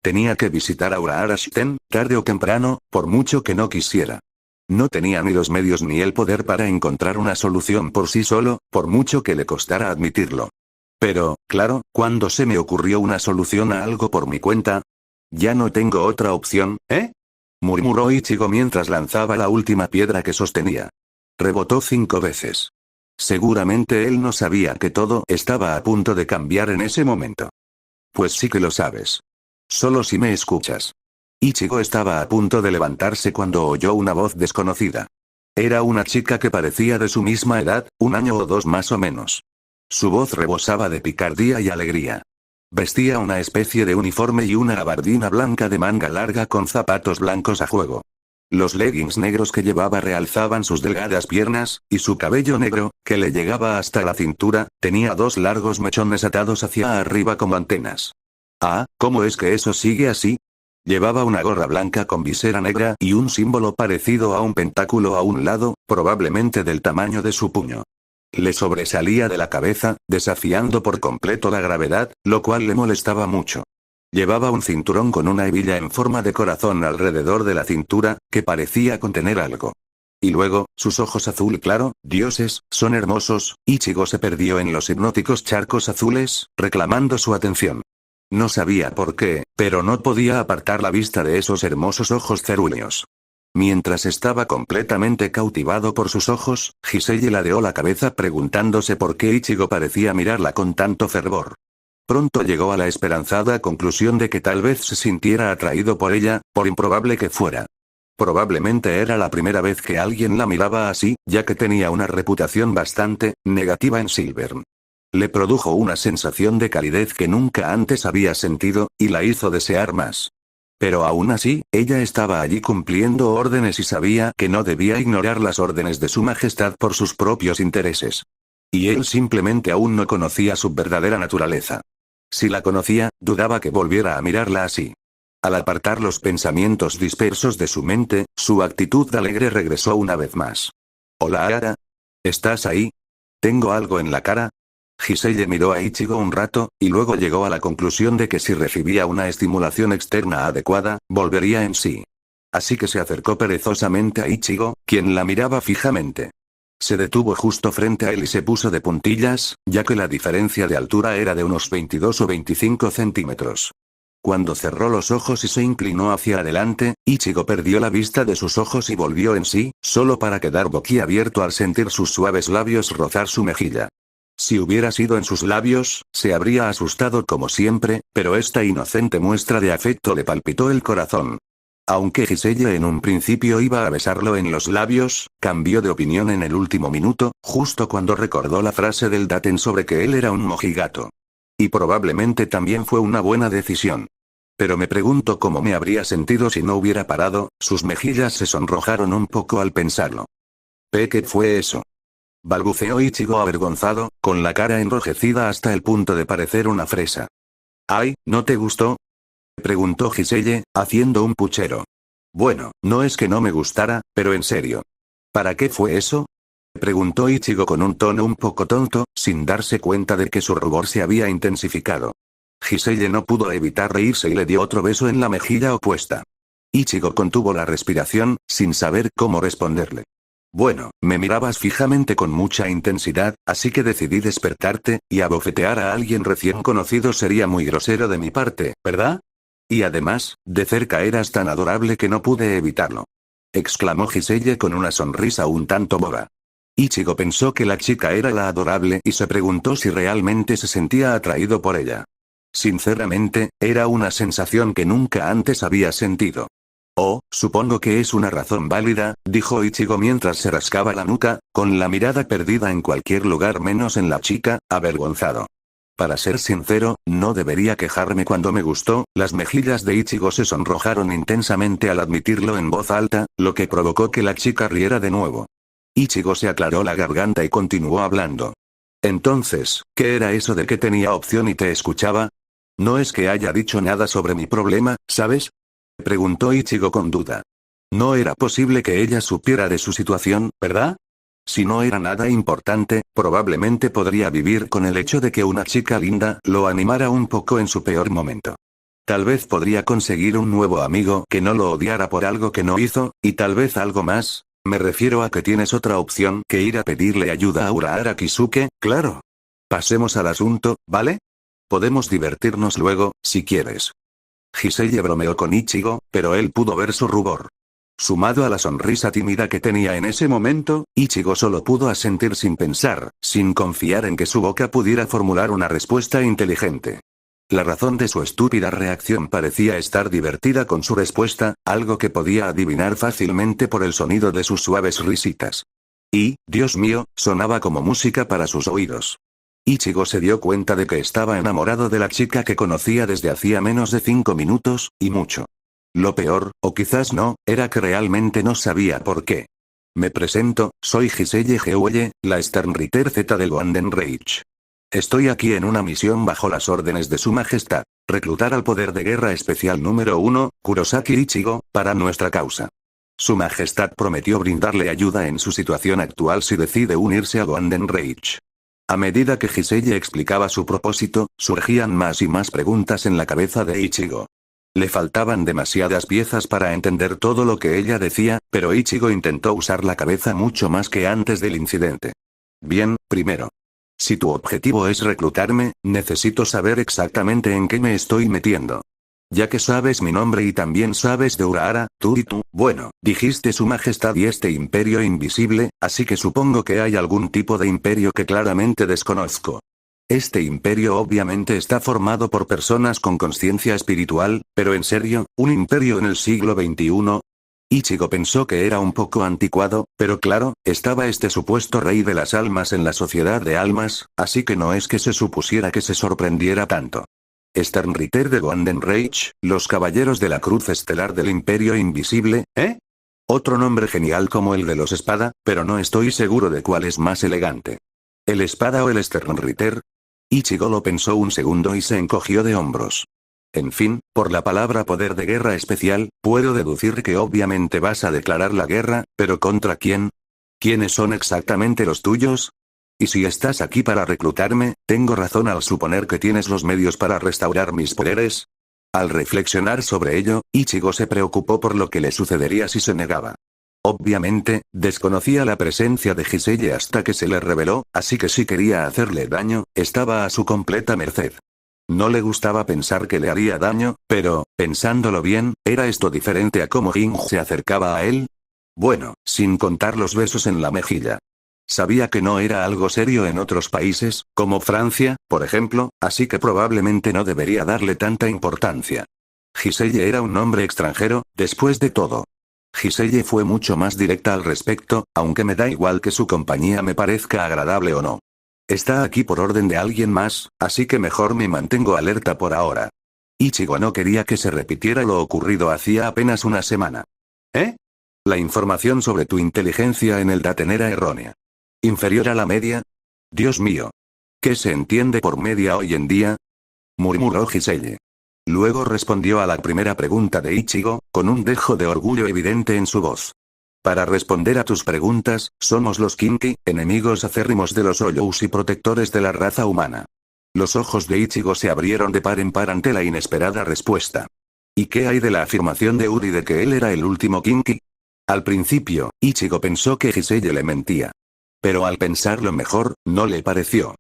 Tenía que visitar a Urahara Shiten, tarde o temprano, por mucho que no quisiera. No tenía ni los medios ni el poder para encontrar una solución por sí solo, por mucho que le costara admitirlo. Pero, claro, cuando se me ocurrió una solución a algo por mi cuenta. Ya no tengo otra opción, ¿eh? Murmuró Ichigo mientras lanzaba la última piedra que sostenía. Rebotó 5 veces. Seguramente él no sabía que todo estaba a punto de cambiar en ese momento. Pues sí que lo sabes. Solo si me escuchas. Ichigo estaba a punto de levantarse cuando oyó una voz desconocida. Era una chica que parecía de su misma edad, un año o dos más o menos. Su voz rebosaba de picardía y alegría. Vestía una especie de uniforme y una gabardina blanca de manga larga con zapatos blancos a juego. Los leggings negros que llevaba realzaban sus delgadas piernas, y su cabello negro, que le llegaba hasta la cintura, tenía dos largos mechones atados hacia arriba como antenas. Ah, ¿cómo es que eso sigue así? Llevaba una gorra blanca con visera negra y un símbolo parecido a un pentáculo a un lado, probablemente del tamaño de su puño. Le sobresalía de la cabeza, desafiando por completo la gravedad, lo cual le molestaba mucho. Llevaba un cinturón con una hebilla en forma de corazón alrededor de la cintura, que parecía contener algo. Y luego, sus ojos azul claro, dioses, son hermosos. Ichigo se perdió en los hipnóticos charcos azules, reclamando su atención. No sabía por qué, pero no podía apartar la vista de esos hermosos ojos cerúleos. Mientras estaba completamente cautivado por sus ojos, Giselle ladeó la cabeza preguntándose por qué Ichigo parecía mirarla con tanto fervor. Pronto llegó a la esperanzada conclusión de que tal vez se sintiera atraído por ella, por improbable que fuera. Probablemente era la primera vez que alguien la miraba así, ya que tenía una reputación bastante negativa en Silvern. Le produjo una sensación de calidez que nunca antes había sentido, y la hizo desear más. Pero aún así, ella estaba allí cumpliendo órdenes y sabía que no debía ignorar las órdenes de su majestad por sus propios intereses. Y él simplemente aún no conocía su verdadera naturaleza. Si la conocía, dudaba que volviera a mirarla así. Al apartar los pensamientos dispersos de su mente, su actitud alegre regresó una vez más. «Hola Ara. ¿Estás ahí? ¿Tengo algo en la cara?» Giselle miró a Ichigo un rato, y luego llegó a la conclusión de que si recibía una estimulación externa adecuada, volvería en sí. Así que se acercó perezosamente a Ichigo, quien la miraba fijamente. Se detuvo justo frente a él y se puso de puntillas, ya que la diferencia de altura era de unos 22 o 25 centímetros. Cuando cerró los ojos y se inclinó hacia adelante, Ichigo perdió la vista de sus ojos y volvió en sí, solo para quedar boquiabierto al sentir sus suaves labios rozar su mejilla. Si hubiera sido en sus labios, se habría asustado como siempre, pero esta inocente muestra de afecto le palpitó el corazón. Aunque Giselle en un principio iba a besarlo en los labios, cambió de opinión en el último minuto, justo cuando recordó la frase del Daten sobre que él era un mojigato. Y probablemente también fue una buena decisión. Pero me pregunto cómo me habría sentido si no hubiera parado. Sus mejillas se sonrojaron un poco al pensarlo. ¿Qué fue eso?, balbuceó Ichigo avergonzado, con la cara enrojecida hasta el punto de parecer una fresa. «Ay, ¿no te gustó?», preguntó Giselle, haciendo un puchero. «Bueno, no es que no me gustara, pero en serio. ¿Para qué fue eso?», preguntó Ichigo con un tono un poco tonto, sin darse cuenta de que su rubor se había intensificado. Giselle no pudo evitar reírse y le dio otro beso en la mejilla opuesta. Ichigo contuvo la respiración, sin saber cómo responderle. «Bueno, me mirabas fijamente con mucha intensidad, así que decidí despertarte, y abofetear a alguien recién conocido sería muy grosero de mi parte, ¿verdad? Y además, de cerca eras tan adorable que no pude evitarlo», exclamó Giselle con una sonrisa un tanto boba. Ichigo pensó que la chica era la adorable y se preguntó si realmente se sentía atraído por ella. Sinceramente, era una sensación que nunca antes había sentido. «Oh, supongo que es una razón válida», dijo Ichigo mientras se rascaba la nuca, con la mirada perdida en cualquier lugar menos en la chica, avergonzado. Para ser sincero, no debería quejarme cuando me gustó. Las mejillas de Ichigo se sonrojaron intensamente al admitirlo en voz alta, lo que provocó que la chica riera de nuevo. Ichigo se aclaró la garganta y continuó hablando. «Entonces, ¿qué era eso de que tenía opción y te escuchaba? No es que haya dicho nada sobre mi problema, ¿sabes?», preguntó Ichigo con duda. No era posible que ella supiera de su situación, ¿verdad? Si no era nada importante, probablemente podría vivir con el hecho de que una chica linda lo animara un poco en su peor momento. Tal vez podría conseguir un nuevo amigo que no lo odiara por algo que no hizo, y tal vez algo más. Me refiero a que tienes otra opción que ir a pedirle ayuda a Urahara Kisuke, claro. Pasemos al asunto, ¿vale? Podemos divertirnos luego, si quieres. Giselle bromeó con Ichigo, pero él pudo ver su rubor. Sumado a la sonrisa tímida que tenía en ese momento, Ichigo solo pudo asentir sin pensar, sin confiar en que su boca pudiera formular una respuesta inteligente. La razón de su estúpida reacción parecía estar divertida con su respuesta, algo que podía adivinar fácilmente por el sonido de sus suaves risitas. Y, Dios mío, sonaba como música para sus oídos. Ichigo se dio cuenta de que estaba enamorado de la chica que conocía desde hacía menos de 5 minutos, y mucho. Lo peor, o quizás no, era que realmente no sabía por qué. Me presento, soy Giselle Geouye, la Sternritter Z del Golden Reich. Estoy aquí en una misión bajo las órdenes de su majestad, reclutar al poder de guerra especial número 1, Kurosaki Ichigo, para nuestra causa. Su majestad prometió brindarle ayuda en su situación actual si decide unirse a Golden Reich. A medida que Giselle explicaba su propósito, surgían más y más preguntas en la cabeza de Ichigo. Le faltaban demasiadas piezas para entender todo lo que ella decía, pero Ichigo intentó usar la cabeza mucho más que antes del incidente. Bien, primero. Si tu objetivo es reclutarme, necesito saber exactamente en qué me estoy metiendo. Ya que sabes mi nombre y también sabes de Urahara, tú y tú, bueno, dijiste su majestad y este imperio invisible, así que supongo que hay algún tipo de imperio que claramente desconozco. Este imperio obviamente está formado por personas con conciencia espiritual, pero en serio, ¿un imperio en el siglo XXI? Ichigo pensó que era un poco anticuado, pero claro, estaba este supuesto rey de las almas en la sociedad de almas, así que no es que se supusiera que se sorprendiera tanto. Sternritter de Golden Reich, los caballeros de la cruz estelar del imperio invisible, ¿eh? Otro nombre genial como el de los espada, pero no estoy seguro de cuál es más elegante. ¿El espada o el Sternritter? Ichigo lo pensó un segundo y se encogió de hombros. En fin, por la palabra poder de guerra especial, puedo deducir que obviamente vas a declarar la guerra, pero ¿contra quién? ¿Quiénes son exactamente los tuyos? Y si estás aquí para reclutarme, ¿tengo razón al suponer que tienes los medios para restaurar mis poderes? Al reflexionar sobre ello, Ichigo se preocupó por lo que le sucedería si se negaba. Obviamente, desconocía la presencia de Giselle hasta que se le reveló, así que si quería hacerle daño, estaba a su completa merced. No le gustaba pensar que le haría daño, pero, pensándolo bien, ¿era esto diferente a cómo Jin se acercaba a él? Bueno, sin contar los besos en la mejilla. Sabía que no era algo serio en otros países, como Francia, por ejemplo, así que probablemente no debería darle tanta importancia. Giselle era un hombre extranjero, después de todo. Giselle fue mucho más directa al respecto, aunque me da igual que su compañía me parezca agradable o no. Está aquí por orden de alguien más, así que mejor me mantengo alerta por ahora. Ichigo no quería que se repitiera lo ocurrido hacía apenas una semana. ¿Eh? La información sobre tu inteligencia en el Daten era errónea. ¿Inferior a la media? Dios mío. ¿Qué se entiende por media hoy en día? Murmuró Giselle. Luego respondió a la primera pregunta de Ichigo, con un dejo de orgullo evidente en su voz. Para responder a tus preguntas, somos los Kinki, enemigos acérrimos de los Oyous y protectores de la raza humana. Los ojos de Ichigo se abrieron de par en par ante la inesperada respuesta. ¿Y qué hay de la afirmación de Uri de que él era el último Kinki? Al principio, Ichigo pensó que Giselle le mentía. Pero al pensarlo mejor, no le pareció.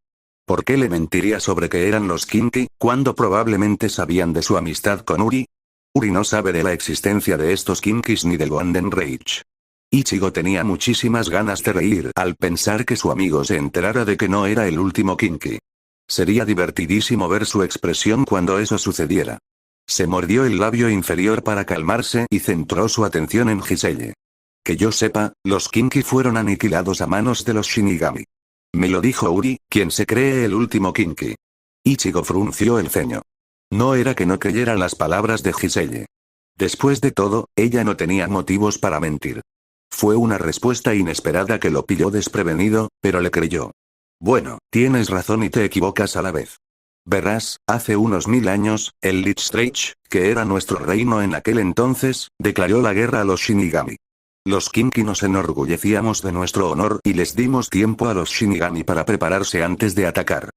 ¿Por qué le mentiría sobre que eran los Kinki, cuando probablemente sabían de su amistad con Uri? Uri no sabe de la existencia de estos Kinkis ni del Golden Reich. Ichigo tenía muchísimas ganas de reír al pensar que su amigo se enterara de que no era el último Kinki. Sería divertidísimo ver su expresión cuando eso sucediera. Se mordió el labio inferior para calmarse y centró su atención en Giselle. Que yo sepa, los Kinki fueron aniquilados a manos de los Shinigami. Me lo dijo Uri, quien se cree el último Kinki. Ichigo frunció el ceño. No era que no creyera las palabras de Giselle. Después de todo, ella no tenía motivos para mentir. Fue una respuesta inesperada que lo pilló desprevenido, pero le creyó. Bueno, tienes razón y te equivocas a la vez. Verás, hace unos 1000 años, el Lichstreich, que era nuestro reino en aquel entonces, declaró la guerra a los Shinigami. Los Kinki nos enorgullecíamos de nuestro honor y les dimos tiempo a los Shinigami para prepararse antes de atacar.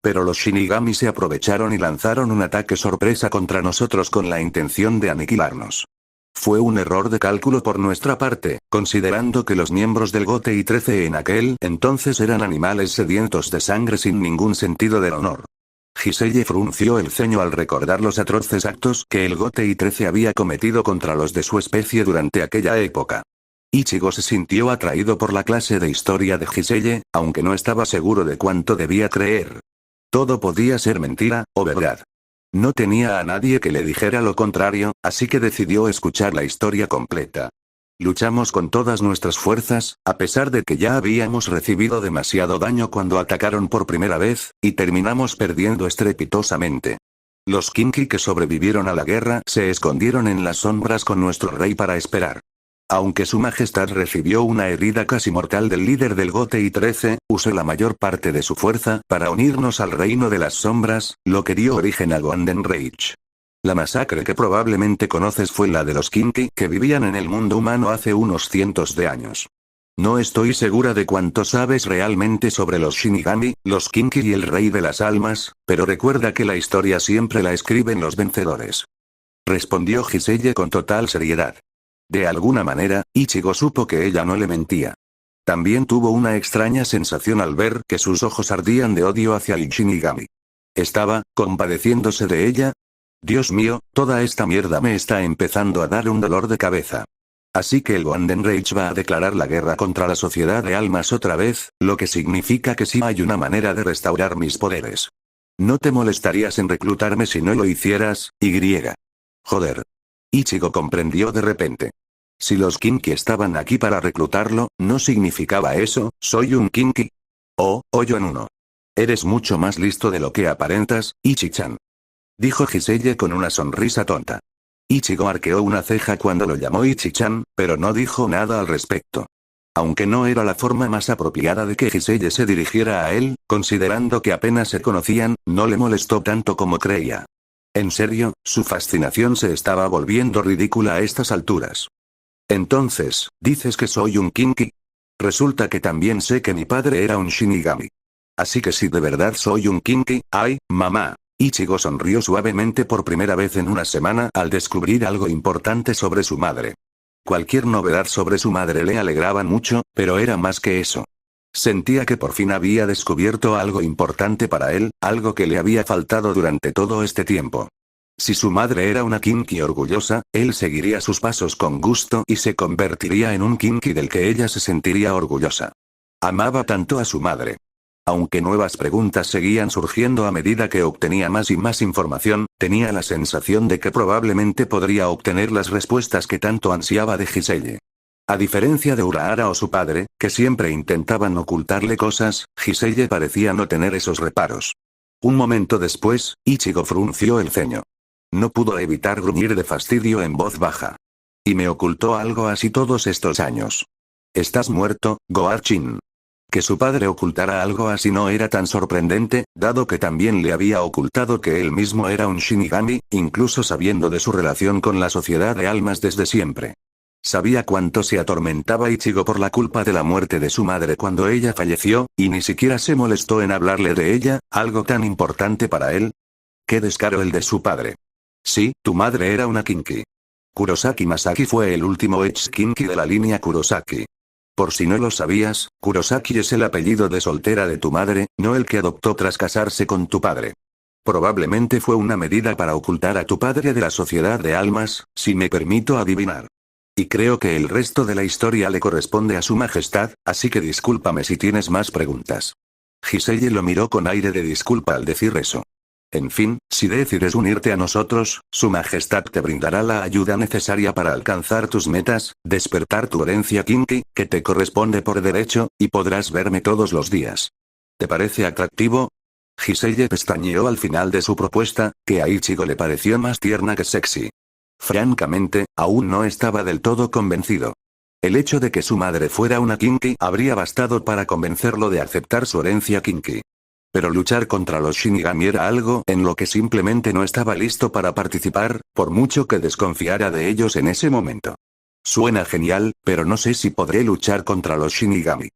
Pero los Shinigami se aprovecharon y lanzaron un ataque sorpresa contra nosotros con la intención de aniquilarnos. Fue un error de cálculo por nuestra parte, considerando que los miembros del Gotei 13 en aquel entonces eran animales sedientos de sangre sin ningún sentido del honor. Giselle frunció el ceño al recordar los atroces actos que el Gotei 13 había cometido contra los de su especie durante aquella época. Ichigo se sintió atraído por la clase de historia de Giselle, aunque no estaba seguro de cuánto debía creer. Todo podía ser mentira, o verdad. No tenía a nadie que le dijera lo contrario, así que decidió escuchar la historia completa. Luchamos con todas nuestras fuerzas, a pesar de que ya habíamos recibido demasiado daño cuando atacaron por primera vez, y terminamos perdiendo estrepitosamente. Los Kinki que sobrevivieron a la guerra se escondieron en las sombras con nuestro rey para esperar. Aunque su majestad recibió una herida casi mortal del líder del Gotei 13, usó la mayor parte de su fuerza para unirnos al reino de las sombras, lo que dio origen a Golden Rage. La masacre que probablemente conoces fue la de los Kinki que vivían en el mundo humano hace unos cientos de años. No estoy segura de cuánto sabes realmente sobre los Shinigami, los Kinki y el Rey de las Almas, pero recuerda que la historia siempre la escriben los vencedores. Respondió Giselle con total seriedad. De alguna manera, Ichigo supo que ella no le mentía. También tuvo una extraña sensación al ver que sus ojos ardían de odio hacia el Shinigami. ¿Estaba compadeciéndose de ella? Dios mío, toda esta mierda me está empezando a dar un dolor de cabeza. Así que el Golden Rage va a declarar la guerra contra la sociedad de almas otra vez, lo que significa que sí hay una manera de restaurar mis poderes. ¿No te molestarías en reclutarme si no lo hicieras, Y? Joder. Ichigo comprendió de repente. Si los Kinki estaban aquí para reclutarlo, ¿no significaba eso, soy un Kinki? Oh, hoyo en uno. Eres mucho más listo de lo que aparentas, Ichi-chan. Dijo Giselle con una sonrisa tonta. Ichigo arqueó una ceja cuando lo llamó Ichi-chan, pero no dijo nada al respecto. Aunque no era la forma más apropiada de que Giselle se dirigiera a él, considerando que apenas se conocían, no le molestó tanto como creía. En serio, su fascinación se estaba volviendo ridícula a estas alturas. Entonces, ¿dices que soy un Kinki? Resulta que también sé que mi padre era un Shinigami. Así que si de verdad soy un Kinki, ¡ay, mamá! Ichigo sonrió suavemente por primera vez en una semana al descubrir algo importante sobre su madre. Cualquier novedad sobre su madre le alegraba mucho, pero era más que eso. Sentía que por fin había descubierto algo importante para él, algo que le había faltado durante todo este tiempo. Si su madre era una Kinki orgullosa, él seguiría sus pasos con gusto y se convertiría en un Kinki del que ella se sentiría orgullosa. Amaba tanto a su madre. Aunque nuevas preguntas seguían surgiendo a medida que obtenía más y más información, tenía la sensación de que probablemente podría obtener las respuestas que tanto ansiaba de Giselle. A diferencia de Urahara o su padre, que siempre intentaban ocultarle cosas, Giselle parecía no tener esos reparos. Un momento después, Ichigo frunció el ceño. No pudo evitar gruñir de fastidio en voz baja. Y me ocultó algo así todos estos años. ¿Estás muerto, Goarchin? Que su padre ocultara algo así no era tan sorprendente, dado que también le había ocultado que él mismo era un Shinigami, incluso sabiendo de su relación con la sociedad de almas desde siempre. Sabía cuánto se atormentaba Ichigo por la culpa de la muerte de su madre cuando ella falleció, y ni siquiera se molestó en hablarle de ella, algo tan importante para él. Qué descaro el de su padre. Sí, tu madre era una Kinki. Kurosaki Masaki fue el último ex-Kinki de la línea Kurosaki. Por si no lo sabías, Kurosaki es el apellido de soltera de tu madre, no el que adoptó tras casarse con tu padre. Probablemente fue una medida para ocultar a tu padre de la sociedad de almas, si me permito adivinar. Y creo que el resto de la historia le corresponde a su majestad, así que discúlpame si tienes más preguntas. Giselle lo miró con aire de disculpa al decir eso. En fin, si decides unirte a nosotros, su majestad te brindará la ayuda necesaria para alcanzar tus metas, despertar tu herencia Kinki, que te corresponde por derecho, y podrás verme todos los días. ¿Te parece atractivo? Giselle pestañeó al final de su propuesta, que a Ichigo le pareció más tierna que sexy. Francamente, aún no estaba del todo convencido. El hecho de que su madre fuera una Kinki habría bastado para convencerlo de aceptar su herencia Kinki. Pero luchar contra los Shinigami era algo en lo que simplemente no estaba listo para participar, por mucho que desconfiara de ellos en ese momento. Suena genial, pero no sé si podré luchar contra los Shinigami.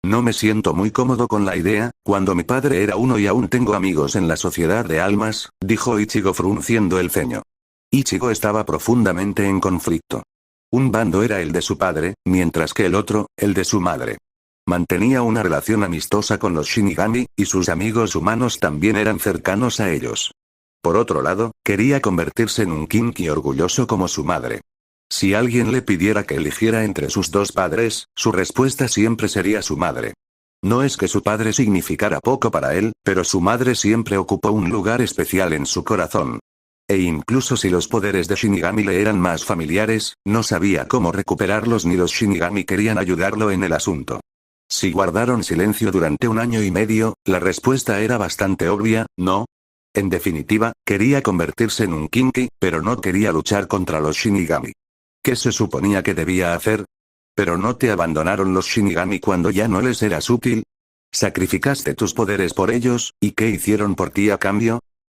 No me siento muy cómodo con la idea, cuando mi padre era uno y aún tengo amigos en la sociedad de almas, dijo Ichigo frunciendo el ceño. Ichigo estaba profundamente en conflicto. Un bando era el de su padre, mientras que el otro, el de su madre. Mantenía una relación amistosa con los Shinigami, y sus amigos humanos también eran cercanos a ellos. Por otro lado, quería convertirse en un Kinki orgulloso como su madre. Si alguien le pidiera que eligiera entre sus dos padres, su respuesta siempre sería su madre. No es que su padre significara poco para él, pero su madre siempre ocupó un lugar especial en su corazón. E incluso si los poderes de Shinigami le eran más familiares, no sabía cómo recuperarlos ni los Shinigami querían ayudarlo en el asunto. Si guardaron silencio durante 1 año y medio, la respuesta era bastante obvia, ¿no? En definitiva, quería convertirse en un Kinki, pero no quería luchar contra los Shinigami. ¿Qué se suponía que debía hacer? ¿Pero no te abandonaron los Shinigami cuando ya no les eras útil? ¿Sacrificaste tus poderes por ellos, y qué hicieron por ti a cambio?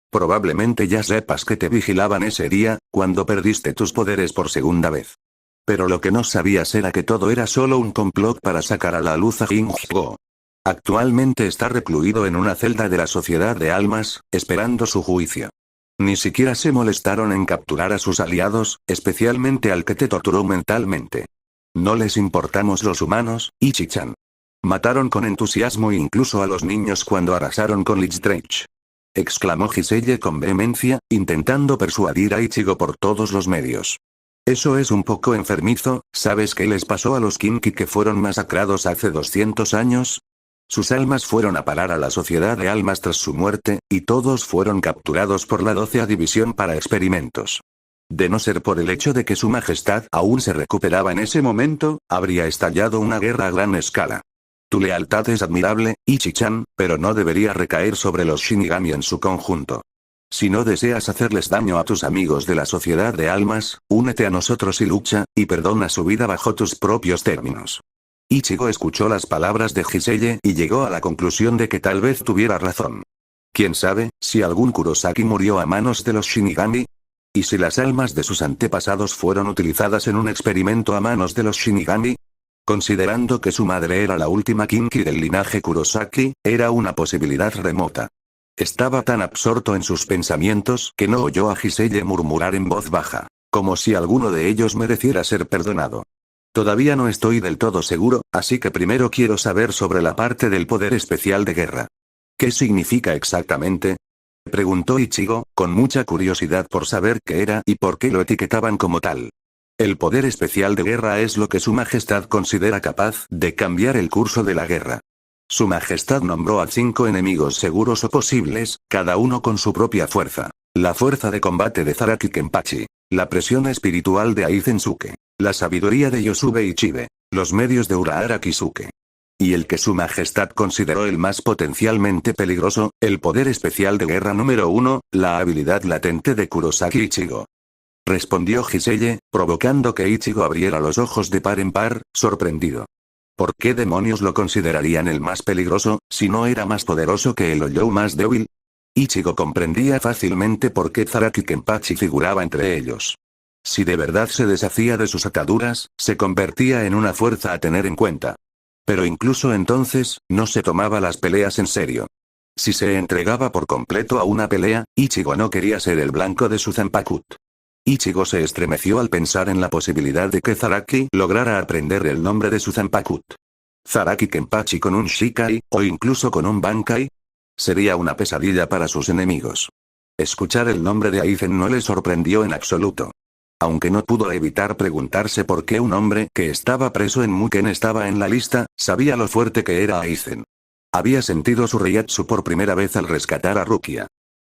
Probablemente ya sepas que te vigilaban ese día, cuando perdiste tus poderes por segunda vez. Pero lo que no sabías era que todo era solo un complot para sacar a la luz a Jingo. Actualmente está recluido en una celda de la Sociedad de Almas, esperando su juicio. Ni siquiera se molestaron en capturar a sus aliados, especialmente al que te torturó mentalmente. No les importamos los humanos, Ichi-chan. Mataron con entusiasmo incluso a los niños cuando arrasaron con Lichtreich. Exclamó Giselle con vehemencia, intentando persuadir a Ichigo por todos los medios. Eso es un poco enfermizo, ¿sabes qué les pasó a los Kinki que fueron masacrados hace 200 años? Sus almas fueron a parar a la Sociedad de Almas tras su muerte, y todos fueron capturados por la 12ª División para experimentos. De no ser por el hecho de que su majestad aún se recuperaba en ese momento, habría estallado una guerra a gran escala. Tu lealtad es admirable, Ichi-chan, pero no debería recaer sobre los Shinigami en su conjunto. Si no deseas hacerles daño a tus amigos de la Sociedad de Almas, únete a nosotros y lucha, y perdona su vida bajo tus propios términos. Ichigo escuchó las palabras de Giselle y llegó a la conclusión de que tal vez tuviera razón. ¿Quién sabe, si algún Kurosaki murió a manos de los Shinigami? ¿Y si las almas de sus antepasados fueron utilizadas en un experimento a manos de los Shinigami? Considerando que su madre era la última Kinki del linaje Kurosaki, era una posibilidad remota. Estaba tan absorto en sus pensamientos que no oyó a Giselle murmurar en voz baja, como si alguno de ellos mereciera ser perdonado. Todavía no estoy del todo seguro, así que primero quiero saber sobre la parte del poder especial de guerra. ¿Qué significa exactamente? Preguntó Ichigo, con mucha curiosidad por saber qué era y por qué lo etiquetaban como tal. El poder especial de guerra es lo que su majestad considera capaz de cambiar el curso de la guerra. Su majestad nombró a 5 enemigos seguros o posibles, cada uno con su propia fuerza. La fuerza de combate de Zaraki Kenpachi. La presión espiritual de Aizensuke. La sabiduría de Yosuke Ichibe. Los medios de Urahara Kisuke. Y el que su majestad consideró el más potencialmente peligroso, el poder especial de guerra número 1, la habilidad latente de Kurosaki Ichigo. Respondió Giselle, provocando que Ichigo abriera los ojos de par en par, sorprendido. ¿Por qué demonios lo considerarían el más peligroso, si no era más poderoso que el Oyou más débil? Ichigo comprendía fácilmente por qué Zaraki Kenpachi figuraba entre ellos. Si de verdad se deshacía de sus ataduras, se convertía en una fuerza a tener en cuenta. Pero incluso entonces, no se tomaba las peleas en serio. Si se entregaba por completo a una pelea, Ichigo no quería ser el blanco de su Zanpakuto. Ichigo se estremeció al pensar en la posibilidad de que Zaraki lograra aprender el nombre de su Zanpakuto. Zaraki Kenpachi con un Shikai, o incluso con un Bankai. Sería una pesadilla para sus enemigos. Escuchar el nombre de Aizen no le sorprendió en absoluto. Aunque no pudo evitar preguntarse por qué un hombre que estaba preso en Muken estaba en la lista, sabía lo fuerte que era Aizen. Había sentido su Reiatsu por primera vez al rescatar a Rukia.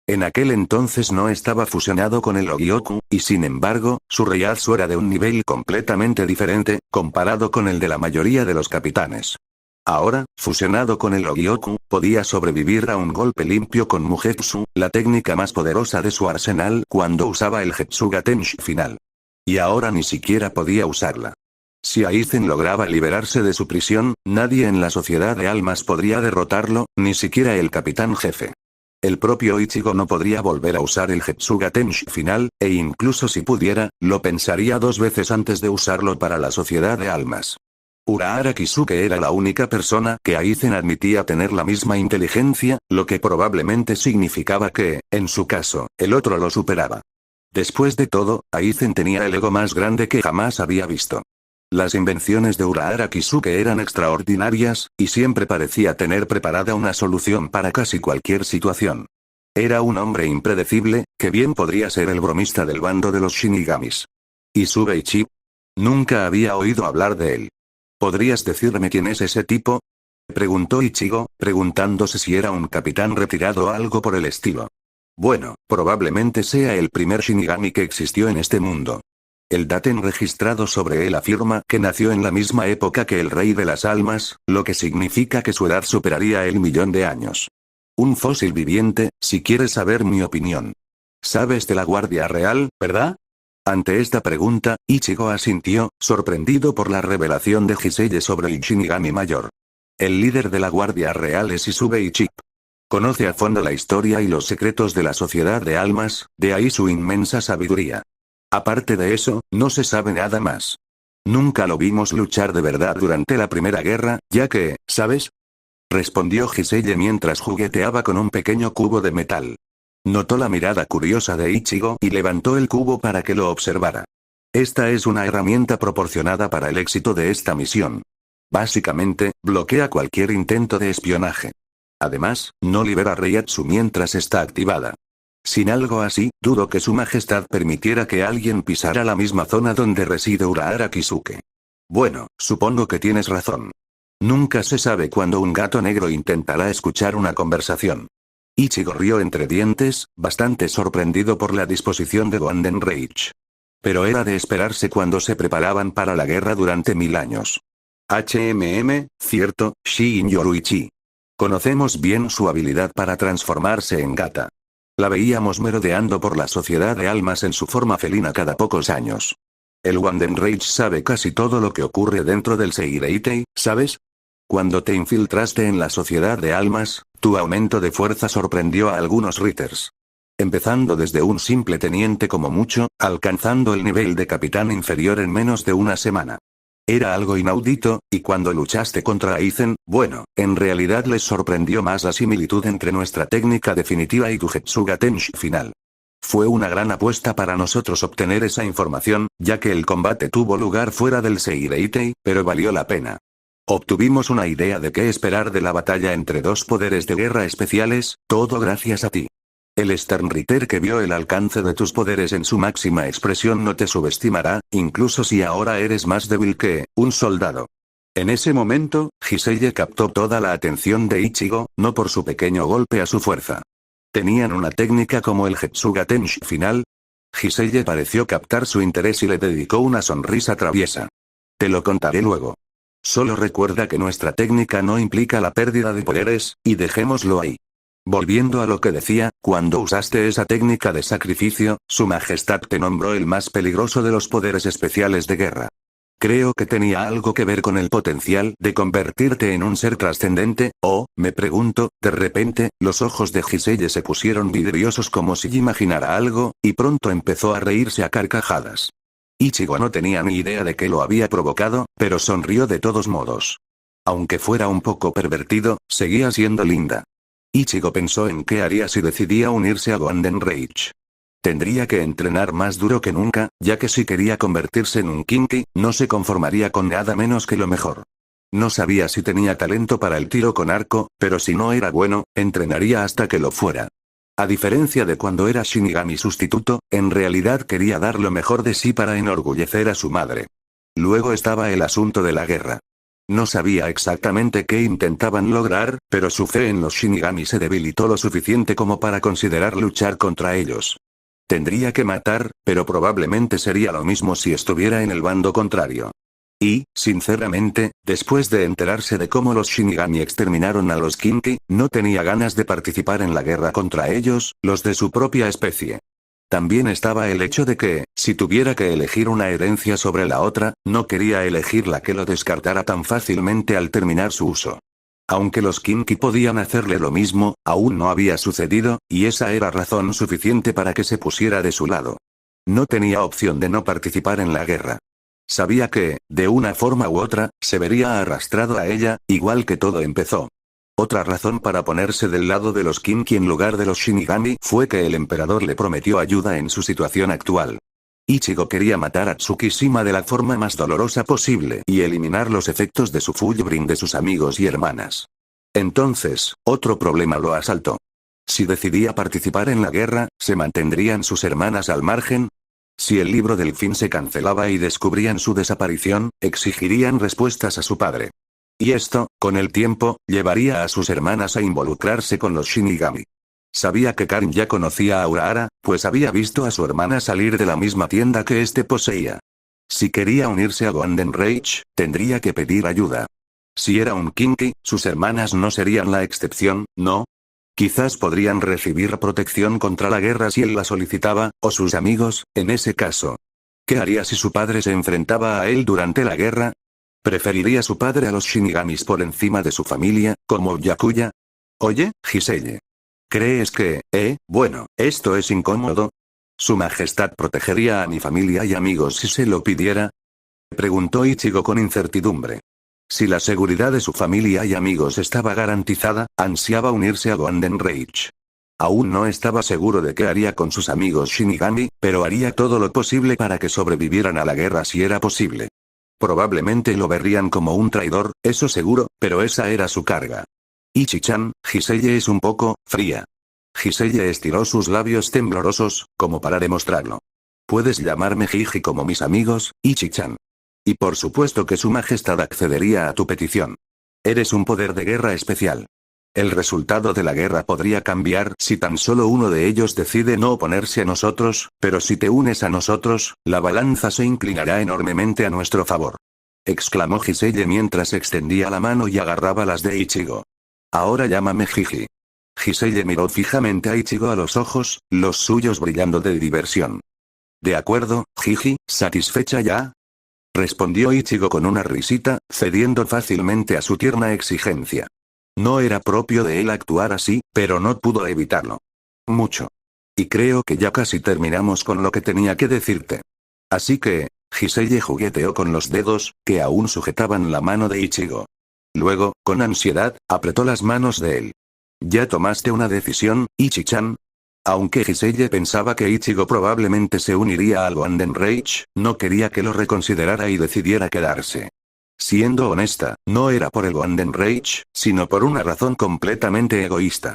En aquel entonces no estaba fusionado con el Ogyoku, y sin embargo, su Reiatsu era de un nivel completamente diferente, comparado con el de la mayoría de los capitanes. Ahora, fusionado con el Ogyoku, podía sobrevivir a un golpe limpio con Mugetsu, la técnica más poderosa de su arsenal cuando usaba el Getsuga Tenshi final. Y ahora ni siquiera podía usarla. Si Aizen lograba liberarse de su prisión, nadie en la Sociedad de Almas podría derrotarlo, ni siquiera el capitán jefe. El propio Ichigo no podría volver a usar el Getsuga Tenshi final, e incluso si pudiera, lo pensaría 2 veces antes de usarlo para la Sociedad de Almas. Urahara Kisuke era la única persona que Aizen admitía tener la misma inteligencia, lo que probablemente significaba que, en su caso, el otro lo superaba. Después de todo, Aizen tenía el ego más grande que jamás había visto. Las invenciones de Urahara Kisuke eran extraordinarias, y siempre parecía tener preparada una solución para casi cualquier situación. Era un hombre impredecible, que bien podría ser el bromista del bando de los Shinigamis. ¿Y Subeichi? Nunca había oído hablar de él. ¿Podrías decirme quién es ese tipo? Preguntó Ichigo, preguntándose si era un capitán retirado o algo por el estilo. Bueno, probablemente sea el primer Shinigami que existió en este mundo. El daten registrado sobre él afirma que nació en la misma época que el Rey de las Almas, lo que significa que su edad superaría el 1.000.000 de años. Un fósil viviente, si quieres saber mi opinión. Sabes de la Guardia Real, ¿verdad? Ante esta pregunta, Ichigo asintió, sorprendido por la revelación de Hiseye sobre el Shinigami mayor. El líder de la Guardia Real es Izubeichi. Conoce a fondo la historia y los secretos de la Sociedad de Almas, de ahí su inmensa sabiduría. Aparte de eso, no se sabe nada más. Nunca lo vimos luchar de verdad durante la Primera Guerra, ya que, ¿sabes? Respondió Hiseye mientras jugueteaba con un pequeño cubo de metal. Notó la mirada curiosa de Ichigo y levantó el cubo para que lo observara. Esta es una herramienta proporcionada para el éxito de esta misión. Básicamente, bloquea cualquier intento de espionaje. Además, no libera Reiatsu mientras está activada. Sin algo así, dudo que su majestad permitiera que alguien pisara la misma zona donde reside Urahara Kisuke. Bueno, supongo que tienes razón. Nunca se sabe cuándo un gato negro intentará escuchar una conversación. Ichigo rió entre dientes, bastante sorprendido por la disposición de Golden Rage. Pero era de esperarse cuando se preparaban para la guerra durante 1000 años. Cierto, Shin Yoruichi. Conocemos bien su habilidad para transformarse en gata. La veíamos merodeando por la Sociedad de Almas en su forma felina cada pocos años. El Golden Rage sabe casi todo lo que ocurre dentro del Seireitei, ¿sabes? Cuando te infiltraste en la Sociedad de Almas, tu aumento de fuerza sorprendió a algunos Ritters. Empezando desde un simple teniente como mucho, alcanzando el nivel de capitán inferior en menos de una semana. Era algo inaudito, y cuando luchaste contra Aizen, bueno, en realidad les sorprendió más la similitud entre nuestra técnica definitiva y tu Getsuga Tenshi final. Fue una gran apuesta para nosotros obtener esa información, ya que el combate tuvo lugar fuera del Seireitei, pero valió la pena. Obtuvimos una idea de qué esperar de la batalla entre dos poderes de guerra especiales, todo gracias a ti. El Sternritter que vio el alcance de tus poderes en su máxima expresión no te subestimará, incluso si ahora eres más débil que un soldado. En ese momento, Hiseye captó toda la atención de Ichigo, no por su pequeño golpe a su fuerza. ¿Tenían una técnica como el Getsuga Tenshi final? Hiseye pareció captar su interés y le dedicó una sonrisa traviesa. Te lo contaré luego. Solo recuerda que nuestra técnica no implica la pérdida de poderes, y dejémoslo ahí. Volviendo a lo que decía, cuando usaste esa técnica de sacrificio, Su Majestad te nombró el más peligroso de los poderes especiales de guerra. Creo que tenía algo que ver con el potencial de convertirte en un ser trascendente, o, me pregunto, de repente, los ojos de Hiseye se pusieron vidriosos como si imaginara algo, y pronto empezó a reírse a carcajadas. Ichigo no tenía ni idea de qué lo había provocado, pero sonrió de todos modos. Aunque fuera un poco pervertido, seguía siendo linda. Ichigo pensó en qué haría si decidía unirse a Golden Rage. Tendría que entrenar más duro que nunca, ya que si quería convertirse en un Kinki, no se conformaría con nada menos que lo mejor. No sabía si tenía talento para el tiro con arco, pero si no era bueno, entrenaría hasta que lo fuera. A diferencia de cuando era Shinigami sustituto, en realidad quería dar lo mejor de sí para enorgullecer a su madre. Luego estaba el asunto de la guerra. No sabía exactamente qué intentaban lograr, pero su fe en los Shinigami se debilitó lo suficiente como para considerar luchar contra ellos. Tendría que matar, pero probablemente sería lo mismo si estuviera en el bando contrario. Y, sinceramente, después de enterarse de cómo los Shinigami exterminaron a los Kinki, no tenía ganas de participar en la guerra contra ellos, los de su propia especie. También estaba el hecho de que, si tuviera que elegir una herencia sobre la otra, no quería elegir la que lo descartara tan fácilmente al terminar su uso. Aunque los Kinki podían hacerle lo mismo, aún no había sucedido, y esa era razón suficiente para que se pusiera de su lado. No tenía opción de no participar en la guerra. Sabía que, de una forma u otra, se vería arrastrado a ella, igual que todo empezó. Otra razón para ponerse del lado de los Kinki en lugar de los Shinigami fue que el emperador le prometió ayuda en su situación actual. Ichigo quería matar a Tsukishima de la forma más dolorosa posible y eliminar los efectos de su Fullbring de sus amigos y hermanas. Entonces, otro problema lo asaltó. Si decidía participar en la guerra, ¿se mantendrían sus hermanas al margen? Si el libro del fin se cancelaba y descubrían su desaparición, exigirían respuestas a su padre. Y esto, con el tiempo, llevaría a sus hermanas a involucrarse con los Shinigami. Sabía que Karin ya conocía a Urahara, pues había visto a su hermana salir de la misma tienda que éste poseía. Si quería unirse a Golden Rage, tendría que pedir ayuda. Si era un Kinky, sus hermanas no serían la excepción, ¿no? Quizás podrían recibir protección contra la guerra si él la solicitaba, o sus amigos, en ese caso. ¿Qué haría si su padre se enfrentaba a él durante la guerra? ¿Preferiría su padre a los Shinigamis por encima de su familia, como Byakuya? Oye, Giselle. ¿Crees que, bueno, esto es incómodo? ¿Su majestad protegería a mi familia y amigos si se lo pidiera? Preguntó Ichigo con incertidumbre. Si la seguridad de su familia y amigos estaba garantizada, ansiaba unirse a Golden Rage. Aún no estaba seguro de qué haría con sus amigos Shinigami, pero haría todo lo posible para que sobrevivieran a la guerra si era posible. Probablemente lo verían como un traidor, eso seguro, pero esa era su carga. Ichi-chan, Giselle es un poco fría. Giselle estiró sus labios temblorosos, como para demostrarlo. Puedes llamarme Gigi como mis amigos, Ichi-chan. Y por supuesto que su majestad accedería a tu petición. Eres un poder de guerra especial. El resultado de la guerra podría cambiar si tan solo uno de ellos decide no oponerse a nosotros, pero si te unes a nosotros, la balanza se inclinará enormemente a nuestro favor. Exclamó Giselle mientras extendía la mano y agarraba las de Ichigo. Ahora llámame Gigi. Giselle miró fijamente a Ichigo a los ojos, los suyos brillando de diversión. De acuerdo, Gigi, ¿satisfecha ya? Respondió Ichigo con una risita, cediendo fácilmente a su tierna exigencia. No era propio de él actuar así, pero no pudo evitarlo. Mucho. Y creo que ya casi terminamos con lo que tenía que decirte. Así que, Giselle jugueteó con los dedos, que aún sujetaban la mano de Ichigo. Luego, con ansiedad, apretó las manos de él. ¿Ya tomaste una decisión, Ichi-chan? Aunque Giselle pensaba que Ichigo probablemente se uniría al Golden Rage, no quería que lo reconsiderara y decidiera quedarse. Siendo honesta, no era por el Golden Rage, sino por una razón completamente egoísta.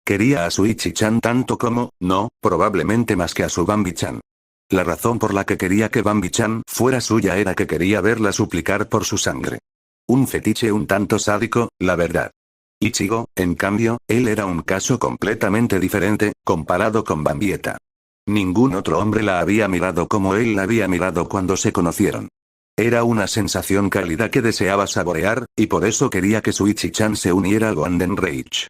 Quería a su Ichi-chan tanto como, no, probablemente más que a su Bambi-chan. La razón por la que quería que Bambi-chan fuera suya era que quería verla suplicar por su sangre. Un fetiche un tanto sádico, la verdad. Ichigo, en cambio, él era un caso completamente diferente, comparado con Bambieta. Ningún otro hombre la había mirado como él la había mirado cuando se conocieron. Era una sensación cálida que deseaba saborear, y por eso quería que su Ichi-chan se uniera a Golden Rage.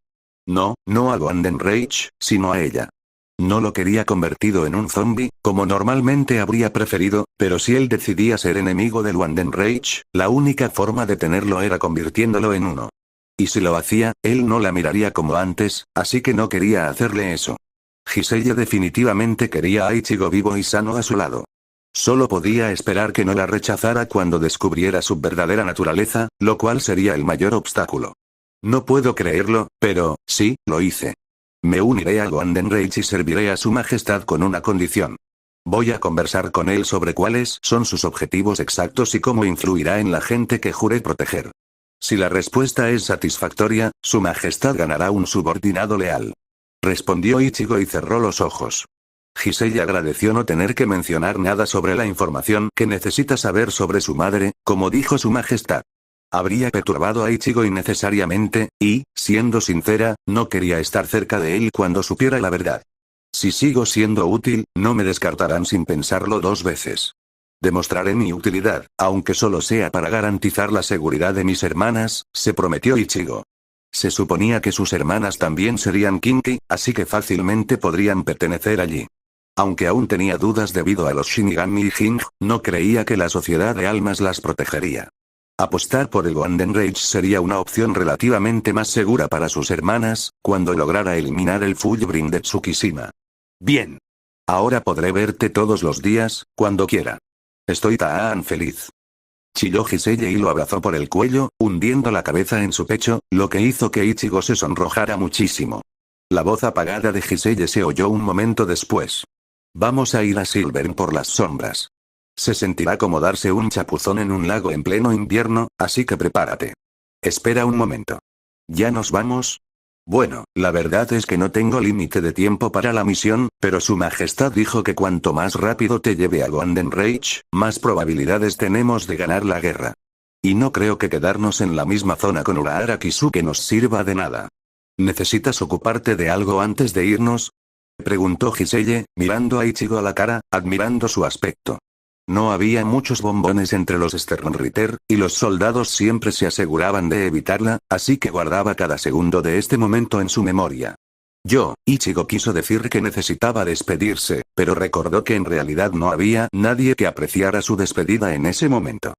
No, no a Golden Rage, sino a ella. No lo quería convertido en un zombie, como normalmente habría preferido, pero si él decidía ser enemigo del Golden Rage, la única forma de tenerlo era convirtiéndolo en uno. Y si lo hacía, él no la miraría como antes, así que no quería hacerle eso. Giselle definitivamente quería a Ichigo vivo y sano a su lado. Solo podía esperar que no la rechazara cuando descubriera su verdadera naturaleza, lo cual sería el mayor obstáculo. No puedo creerlo, pero, sí, lo hice. Me uniré a Golden Rage y serviré a su majestad con una condición. Voy a conversar con él sobre cuáles son sus objetivos exactos y cómo influirá en la gente que juré proteger. Si la respuesta es satisfactoria, su majestad ganará un subordinado leal. Respondió Ichigo y cerró los ojos. Giselle agradeció no tener que mencionar nada sobre la información que necesita saber sobre su madre, como dijo su majestad. Habría perturbado a Ichigo innecesariamente, y, siendo sincera, no quería estar cerca de él cuando supiera la verdad. Si sigo siendo útil, no me descartarán sin pensarlo dos veces. Demostraré mi utilidad, aunque solo sea para garantizar la seguridad de mis hermanas, se prometió Ichigo. Se suponía que sus hermanas también serían Kinky, así que fácilmente podrían pertenecer allí. Aunque aún tenía dudas debido a los Shinigami y Jing, no creía que la sociedad de almas las protegería. Apostar por el Golden Rage sería una opción relativamente más segura para sus hermanas, cuando lograra eliminar el Fullbring de Tsukishima. Bien. Ahora podré verte todos los días, cuando quiera. Estoy tan feliz. Chilló Giselle y lo abrazó por el cuello, hundiendo la cabeza en su pecho, lo que hizo que Ichigo se sonrojara muchísimo. La voz apagada de Giselle se oyó un momento después. Vamos a ir a Silvern por las sombras. Se sentirá como darse un chapuzón en un lago en pleno invierno, así que prepárate. Espera un momento. ¿Ya nos vamos? Bueno, la verdad es que no tengo límite de tiempo para la misión, pero su majestad dijo que cuanto más rápido te lleve a Golden Reach, más probabilidades tenemos de ganar la guerra. Y no creo que quedarnos en la misma zona con Urahara Kisuke nos sirva de nada. ¿Necesitas ocuparte de algo antes de irnos? Preguntó Giselle, mirando a Ichigo a la cara, admirando su aspecto. No había muchos bombones entre los Sternritter, y los soldados siempre se aseguraban de evitarla, así que guardaba cada segundo de este momento en su memoria. Ichigo quiso decir que necesitaba despedirse, pero recordó que en realidad no había nadie que apreciara su despedida en ese momento.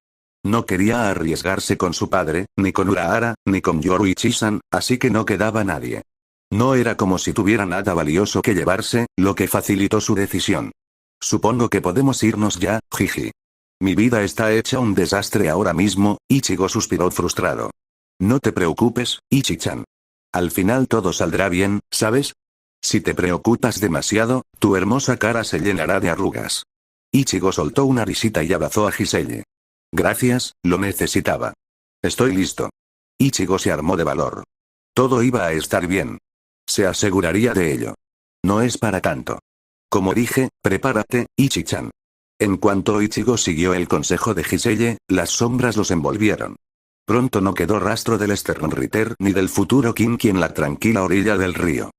No quería arriesgarse con su padre, ni con Urahara, ni con Yoruichi-san, así que no quedaba nadie. No era como si tuviera nada valioso que llevarse, lo que facilitó su decisión. Supongo que podemos irnos ya, jiji. Mi vida está hecha un desastre ahora mismo, Ichigo suspiró frustrado. No te preocupes, Ichi-chan. Al final todo saldrá bien, ¿sabes? Si te preocupas demasiado, tu hermosa cara se llenará de arrugas. Ichigo soltó una risita y abrazó a Giselle. Gracias, lo necesitaba. Estoy listo. Ichigo se armó de valor. Todo iba a estar bien. Se aseguraría de ello. No es para tanto. Como dije, prepárate, Ichi-chan. En cuanto Ichigo siguió el consejo de Giselle, las sombras los envolvieron. Pronto no quedó rastro del Sternritter ni del futuro Kinki en la tranquila orilla del río.